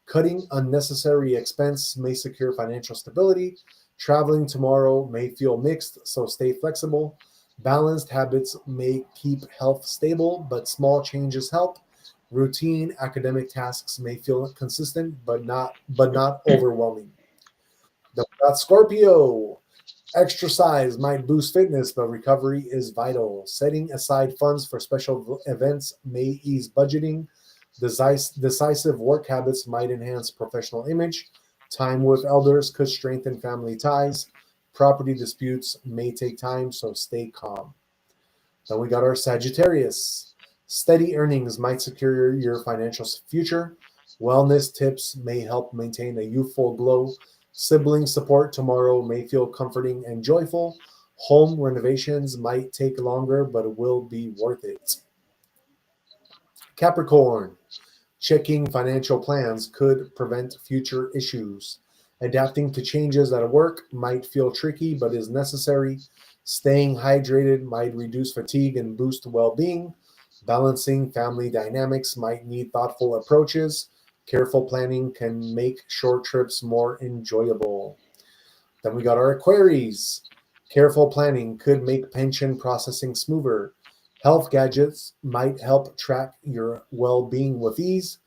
Cutting unnecessary expense may secure financial stability. Traveling tomorrow may feel mixed, so stay flexible. Balanced habits may keep health stable, but small changes help. Routine academic tasks may feel consistent, but not overwhelming. Then we got Scorpio. Exercise might boost fitness, but recovery is vital. Setting aside funds for special events may ease budgeting. Decisive work habits might enhance professional image. Time with elders could strengthen family ties. Property disputes may take time, so stay calm. Then we got our Sagittarius. Steady earnings might secure your financial future. Wellness tips may help maintain a youthful glow. Sibling support tomorrow may feel comforting and joyful. Home renovations might take longer, but it will be worth it. Capricorn, checking financial plans could prevent future issues. Adapting to changes at work might feel tricky, but is necessary. Staying hydrated might reduce fatigue and boost well-being. Balancing family dynamics might need thoughtful approaches. Careful planning can make short trips more enjoyable. Then we got our Aquarius. Careful planning could make pension processing smoother. Health gadgets might help track your well-being with ease.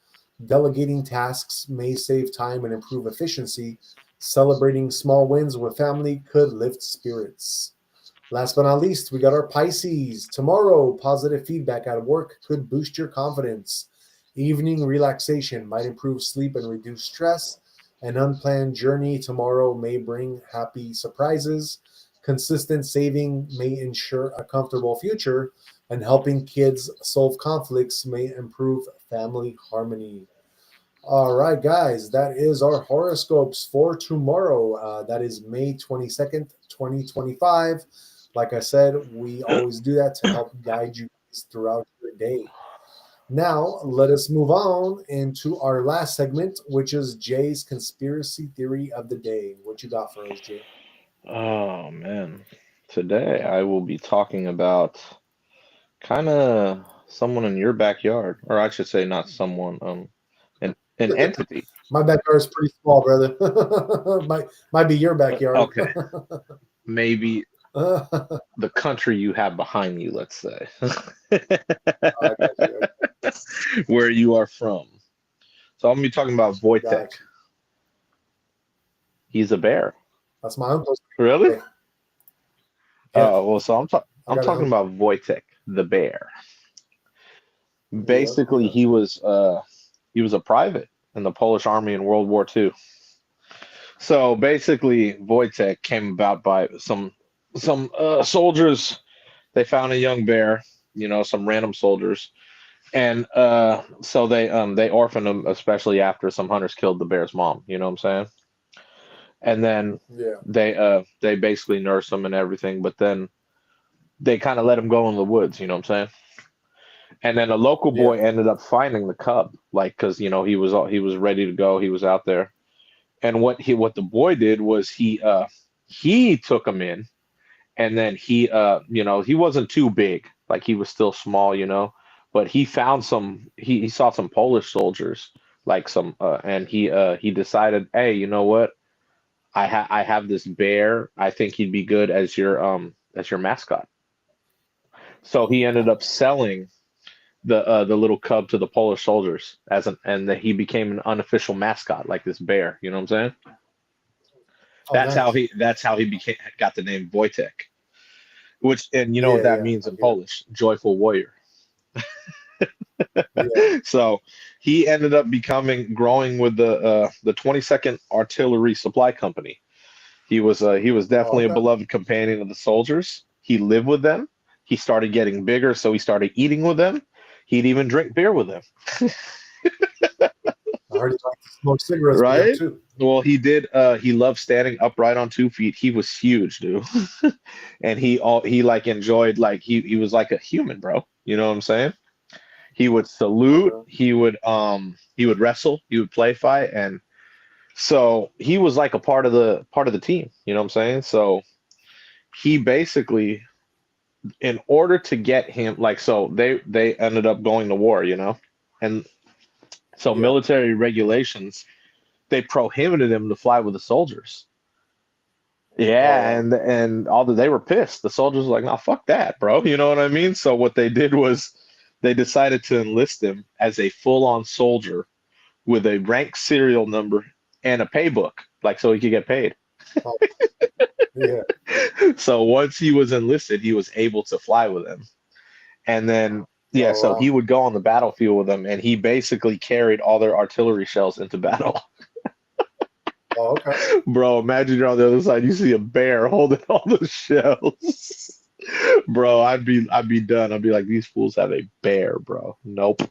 Delegating tasks may save time and improve efficiency. Celebrating small wins with family could lift spirits. Last but not least, we got our Pisces. Tomorrow, positive feedback at work could boost your confidence. Evening relaxation might improve sleep and reduce stress. An unplanned journey tomorrow may bring happy surprises. Consistent saving may ensure a comfortable future, and helping kids solve conflicts may improve family harmony. All right, guys, that is our horoscopes for tomorrow. That is May 22nd, 2025. Like I said, we always do that to help guide you throughout your day. Now, let us move on into our last segment, which is Jay's conspiracy theory of the day. What you got for us, Jay? Oh man. Today I will be talking about kind of someone in your backyard, or I should say not someone, an entity. My backyard is pretty small, brother. might be your backyard. Okay. Maybe the country you have behind you, let's say. Where you are from. So I'm going to be talking about Wojtek. Gotcha. He's a bear. That's my uncle's. Really? Yeah. Well, so I'm talking about Wojtek, the bear. Basically, he was a private in the Polish army in World War II. So basically, Wojtek came about by some soldiers. They found a young bear, some random soldiers, And so they orphaned him, especially after some hunters killed the bear's mom. You know what I'm saying? And then Yeah. they basically nursed him and everything, but then they kind of let him go in the woods. You know what I'm saying? And then a local Yeah. boy ended up finding the cub, like because he was ready to go. He was out there, and what the boy did was he took him in, and then he wasn't too big, like he was still small, but he found he saw some Polish soldiers, like some and he decided, hey, you know what? I have this bear. I think he'd be good as your mascot. So he ended up selling the little cub to the Polish soldiers and he became an unofficial mascot, like this bear. You know what I'm saying? Oh, nice. That's how he got the name Wojtek, which, and you know what Yeah, that yeah. means in Yeah. Polish, joyful warrior. Yeah. So he ended up growing with the 22nd Artillery Supply Company. He was Oh, definitely a okay. beloved companion of the soldiers. He lived with them. He started getting bigger, so he started eating with them. He'd even drink beer with them. I heard he liked to smoke cigarettes with them Right? too. Well, he did. He loved standing upright on 2 feet. He was huge, dude, and he like enjoyed, like he was like a human, bro. You know what I'm saying? He would salute. Okay. He would wrestle. He would play fight, and so he was like a part of the team. You know what I'm saying? So he basically, in order to get him, like, so they ended up going to war, and so Yeah. military regulations, they prohibited him to fly with the soldiers. Oh Yeah, wow. and all they were pissed. The soldiers were like, "Nah, fuck that, bro." You know what I mean? So what they did was they decided to enlist him as a full-on soldier with a rank serial number and a pay book, like so he could get paid. Oh, yeah. So once he was enlisted, he was able to fly with them. And then yeah, Oh so wow. he would go on the battlefield with them, and he basically carried all their artillery shells into battle. Oh, okay. Bro, imagine you're on the other side, you see a bear holding all the shells. Bro, I'd be done. I'd be like, these fools have a bear, bro. Nope.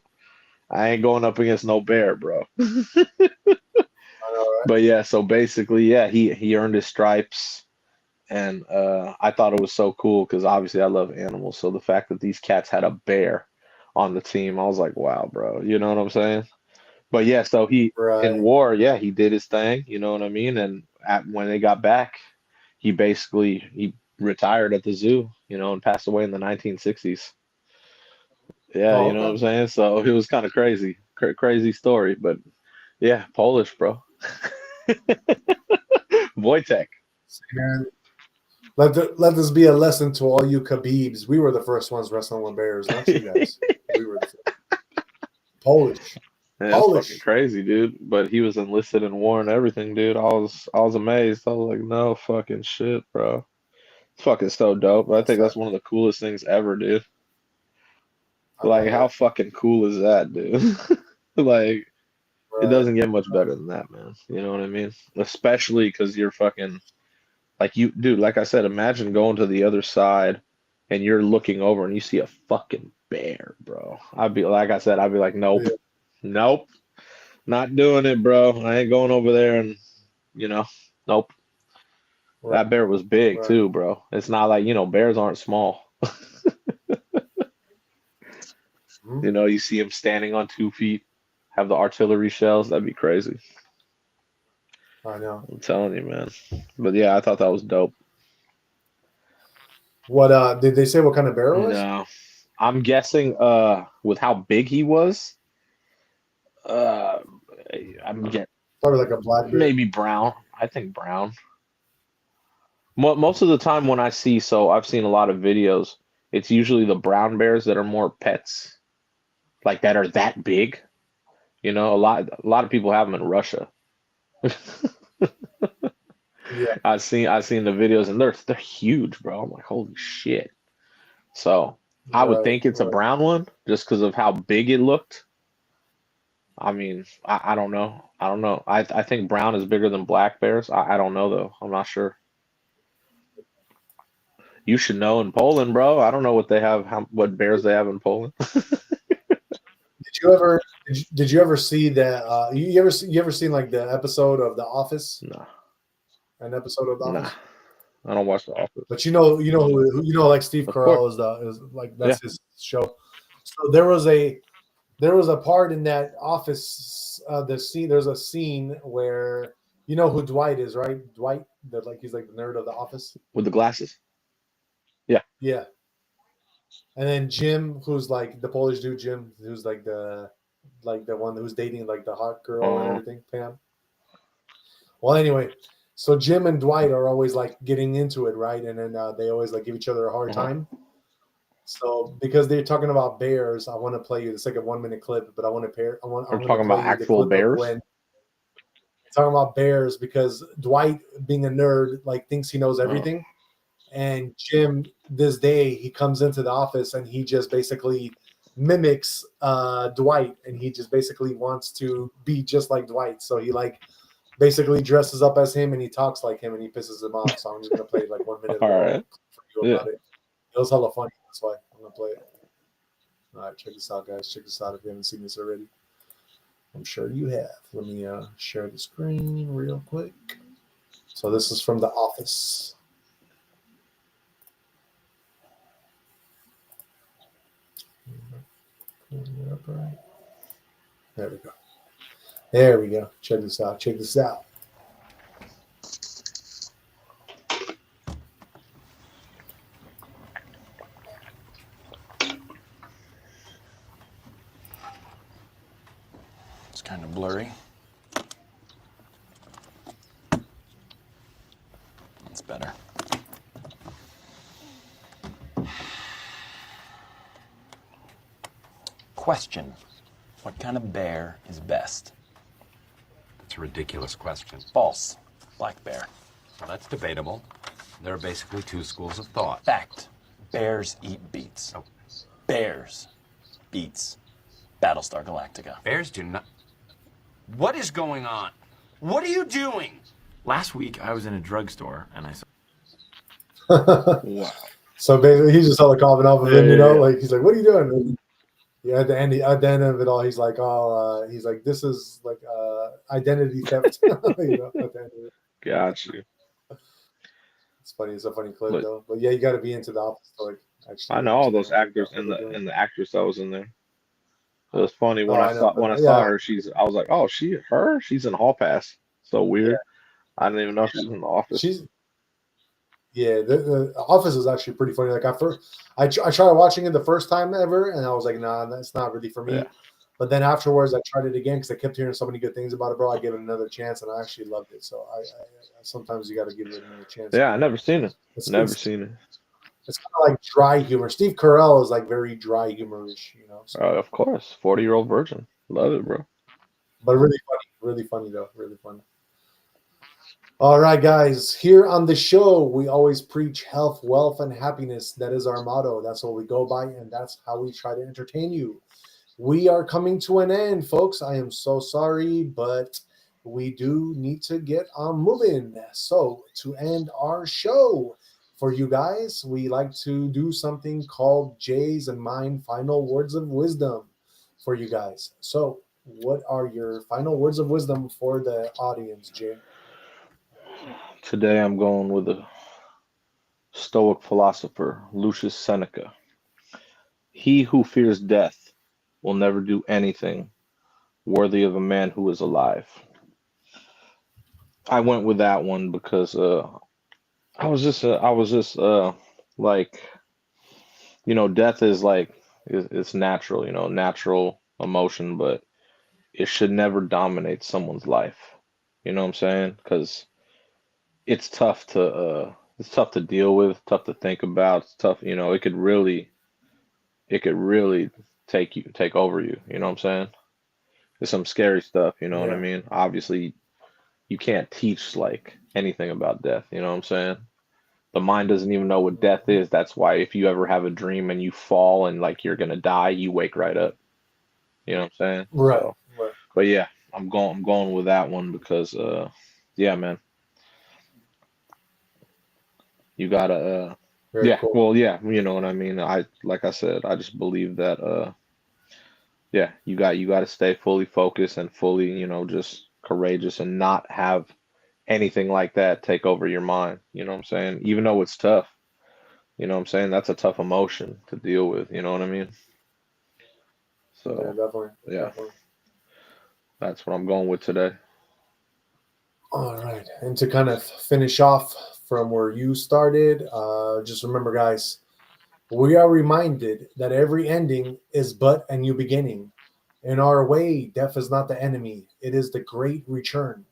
I ain't going up against no bear, bro. I know, right? But yeah, so basically, yeah, he earned his stripes, and I thought it was so cool because obviously I love animals. So the fact that these cats had a bear on the team, I was like, wow, bro. You know what I'm saying? But yeah, so he in Right. war, yeah, he did his thing. You know what I mean? And when they got back, he retired at the zoo, and passed away in the 1960s. Yeah, Oh, you know what okay. I'm saying? So it was kind of crazy, crazy story. But yeah, Polish, bro. Wojtek. Man, let this be a lesson to all you Khabibs. We were the first ones wrestling with bears, not you guys. We were the Polish. Man, that's fucking Polish. crazy, dude. But he was enlisted in war and everything, dude. I was amazed. I was like, no fucking shit, bro. It's fucking so dope. I That's think that. that's one of the coolest things ever, dude. I Like, know, how right? fucking cool is that, dude? Like, it Right. doesn't get much Right. better than that, man. You know what I mean? Especially because you're fucking, like, dude, like I said, imagine going to the other side and you're looking over and you see a fucking bear, bro. Like I said, I'd be like, nope, Yeah. nope, not doing it, bro. I ain't going over there and, you know, nope. Right. That bear was big Right. too, bro. It's not like, bears aren't small. Mhm. You see him standing on 2 feet, have the artillery shells. That'd be crazy. I know. I'm telling you, man. But yeah, I thought that was dope. What did they say what kind of bear it was? No, I'm guessing with how big he was, uh I'm get Probably like a black bear. maybe brown. I think brown. Most of the time when I've seen a lot of videos, it's usually the brown bears that are more pets, like that are that big. A lot of people have them in Russia. Yeah. I've seen the videos and they're huge, bro. I'm like, holy shit. So I would Right. think it's a Right. brown one just because of how big it looked. I mean, I don't know. I don't know. I think brown is bigger than black bears. I don't know though. I'm not sure. You should know in Poland, bro. I don't know what they have, what bears they have in Poland. Did you ever see that? You ever seen like the episode of The Office? Nah, An episode of The nah. Office. I don't watch The Office. But like Steve Of Carell course. is like that's his show. So there was a part in that Office there's a scene where you know who Dwight is, right? Dwight, he's like the nerd of the Office. With the glasses? Yeah. Yeah. And then Jim, who's like the Polish dude, Jim, who's like the one who's dating like the hot girl and everything, Pam. Well, anyway, so Jim and Dwight are always like getting into it, right? And then they always like give each other a hard time. So because they're talking about bears, I want to play you. It's like a 1 minute clip, but I want to pair. I'm talking about actual bears. Talking about bears because Dwight, being a nerd, like thinks he knows everything, and Jim, this day he comes into the office and he just basically mimics Dwight, and he just basically wants to be just like Dwight. So he like basically dresses up as him and he talks like him and he pisses him off. So I'm just gonna play like 1 minute All right. for you about it. It was hella funny. That's why I'm gonna play it. All right, check this out, guys. Check this out if you haven't seen this already. I'm sure you have. Let me share the screen real quick. So this is from The Office. There we go. There we go. Check this out. Check this out. It's kind of blurry. That's better. Question. What kind of bear is best? That's a ridiculous question. False. Black bear. Well, that's debatable. There are basically two schools of thought. Fact. Bears eat beets. Oh. Bears. Beets. Battlestar Galactica. Bears do not... What is going on? What are you doing? Last week, I was in a drugstore and I saw. Wow. So basically, he's just hella coughing off of him, you know? Like, he's like, what are you doing? Yeah, at the end of it all, he's like, he's like, this is like identity theft. You know, at the end of it. Got you. It's funny. It's a funny clip, though. But yeah, you got to be into The Office to like actually. I know all those actors and the actress that was in there. It was funny when I saw her. I was like, oh, she's in Hall Pass. So weird. Yeah. I didn't even know she's in The Office. The Office is actually pretty funny. Like I tried watching it the first time ever, and I was like, nah, that's not really for me. Yeah. But then afterwards, I tried it again because I kept hearing so many good things about it, bro. I gave it another chance, and I actually loved it. So I sometimes you got to give it another chance. Yeah, I never seen it. Never seen it. It's kind of like dry humor. Steve Carell is like very dry humorish, you know. So. Of course, 40-year-old virgin. Love it, bro. But really funny though, really funny. All right, guys. Here on the show, we always preach health, wealth, and happiness. That is our motto. That's what we go by, and that's how we try to entertain you. We are coming to an end, folks. I am so sorry, but we do need to get on moving. So to end our show, for you guys, we like to do something called Jay's and mine final words of wisdom for you guys. So what are your final words of wisdom for the audience, Jay? Today I'm going with a Stoic philosopher, Lucius Seneca. He who fears death will never do anything worthy of a man who is alive. I went with that one because I was just like, you know, death is like, it's natural, you know, natural emotion, but it should never dominate someone's life. You know what I'm saying? Because it's tough to deal with, tough to think about. It's tough, you know, it could really take over you. You know what I'm saying? There's some scary stuff, you know what I mean? Obviously, you can't teach like anything about death, you know what I'm saying? The mind doesn't even know what death is. That's why if you ever have a dream and you fall and like you're gonna die, you wake right up. You know what I'm saying? Right. So, but yeah, I'm going with that one because yeah, man. You gotta Very cool. Well, yeah, you know what I mean. Like I said, I just believe that yeah, you got to stay fully focused and fully, just courageous and not have anything like that take over your mind. You know what I'm saying? Even though it's tough, you know what I'm saying? That's a tough emotion to deal with. You know what I mean? Yeah, So, definitely. yeah, Definitely. that's what I'm going with today. All right. And to kind of finish off from where you started, just remember, guys, we are reminded that every ending is but a new beginning. In our way, death is not the enemy, it is the great return,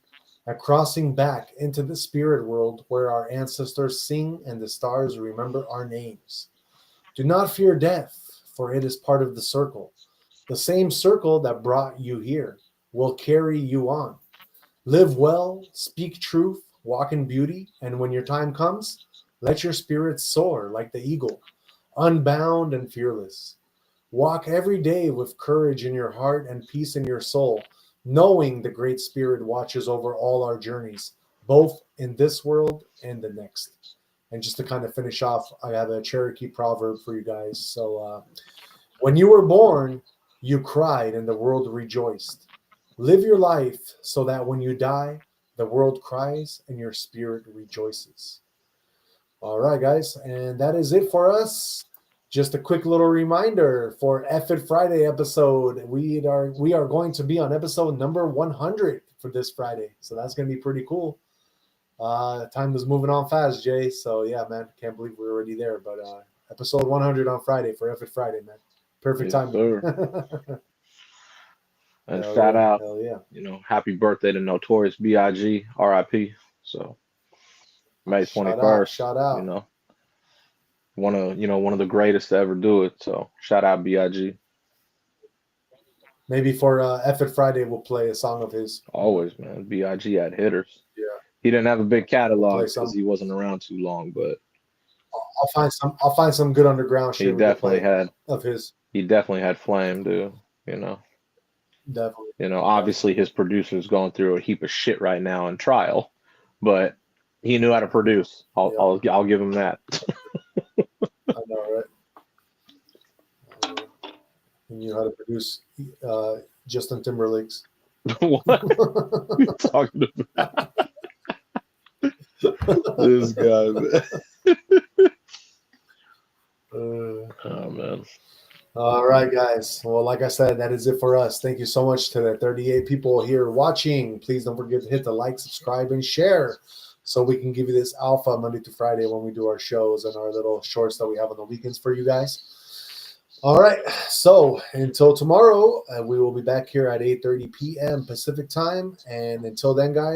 a crossing back into the spirit world where our ancestors sing and the stars remember our names. Do not fear death, for it is part of the circle. The same circle that brought you here will carry you on. Live well, speak truth, walk in beauty, and when your time comes, let your spirit soar like the eagle, unbound and fearless. Walk every day with courage in your heart and peace in your soul, knowing the Great Spirit watches over all our journeys, both in this world and the next. And just to kind of finish off, I have a Cherokee proverb for you guys. So, when you were born, you cried and the world rejoiced. Live your life so that when you die, the world cries and your spirit rejoices. All right, guys, and that is it for us. Just a quick little reminder for F It Friday episode. We are going to be on episode number 100 for this Friday, so that's going to be pretty cool. Time is moving on fast, Jay. So yeah, man, can't believe we're already there. But episode 100 on Friday for F It Friday, man. Perfect Yes, timing. sir. And Hell shout yeah, out, hell yeah. happy birthday to Notorious B.I.G. R.I.P. So May Shout 21st, shout out. one of the greatest to ever do it. So shout out B.I.G. Maybe for F It Friday, we'll play a song of his. Always, man. B.I.G. had hitters. Yeah, He didn't have a big we'll catalog play because some. he wasn't around too long, but I'll find some good underground he shit we could definitely play had of his. he definitely had flame, dude. You know. Definitely. Obviously his producer's going through a heap of shit right now in trial, but he knew how to produce. I'll give him that. I know, right? He knew how to produce Justin Timberlake's. What are you talking about? This guy, man. Oh man. All right, guys. Well, like I said, that is it for us. Thank you so much to the 38 people here watching. Please don't forget to hit the like, subscribe, and share so we can give you this alpha Monday to Friday when we do our shows and our little shorts that we have on the weekends for you guys. All right. So until tomorrow, we will be back here at 8:30 p.m. Pacific time. And until then, guys,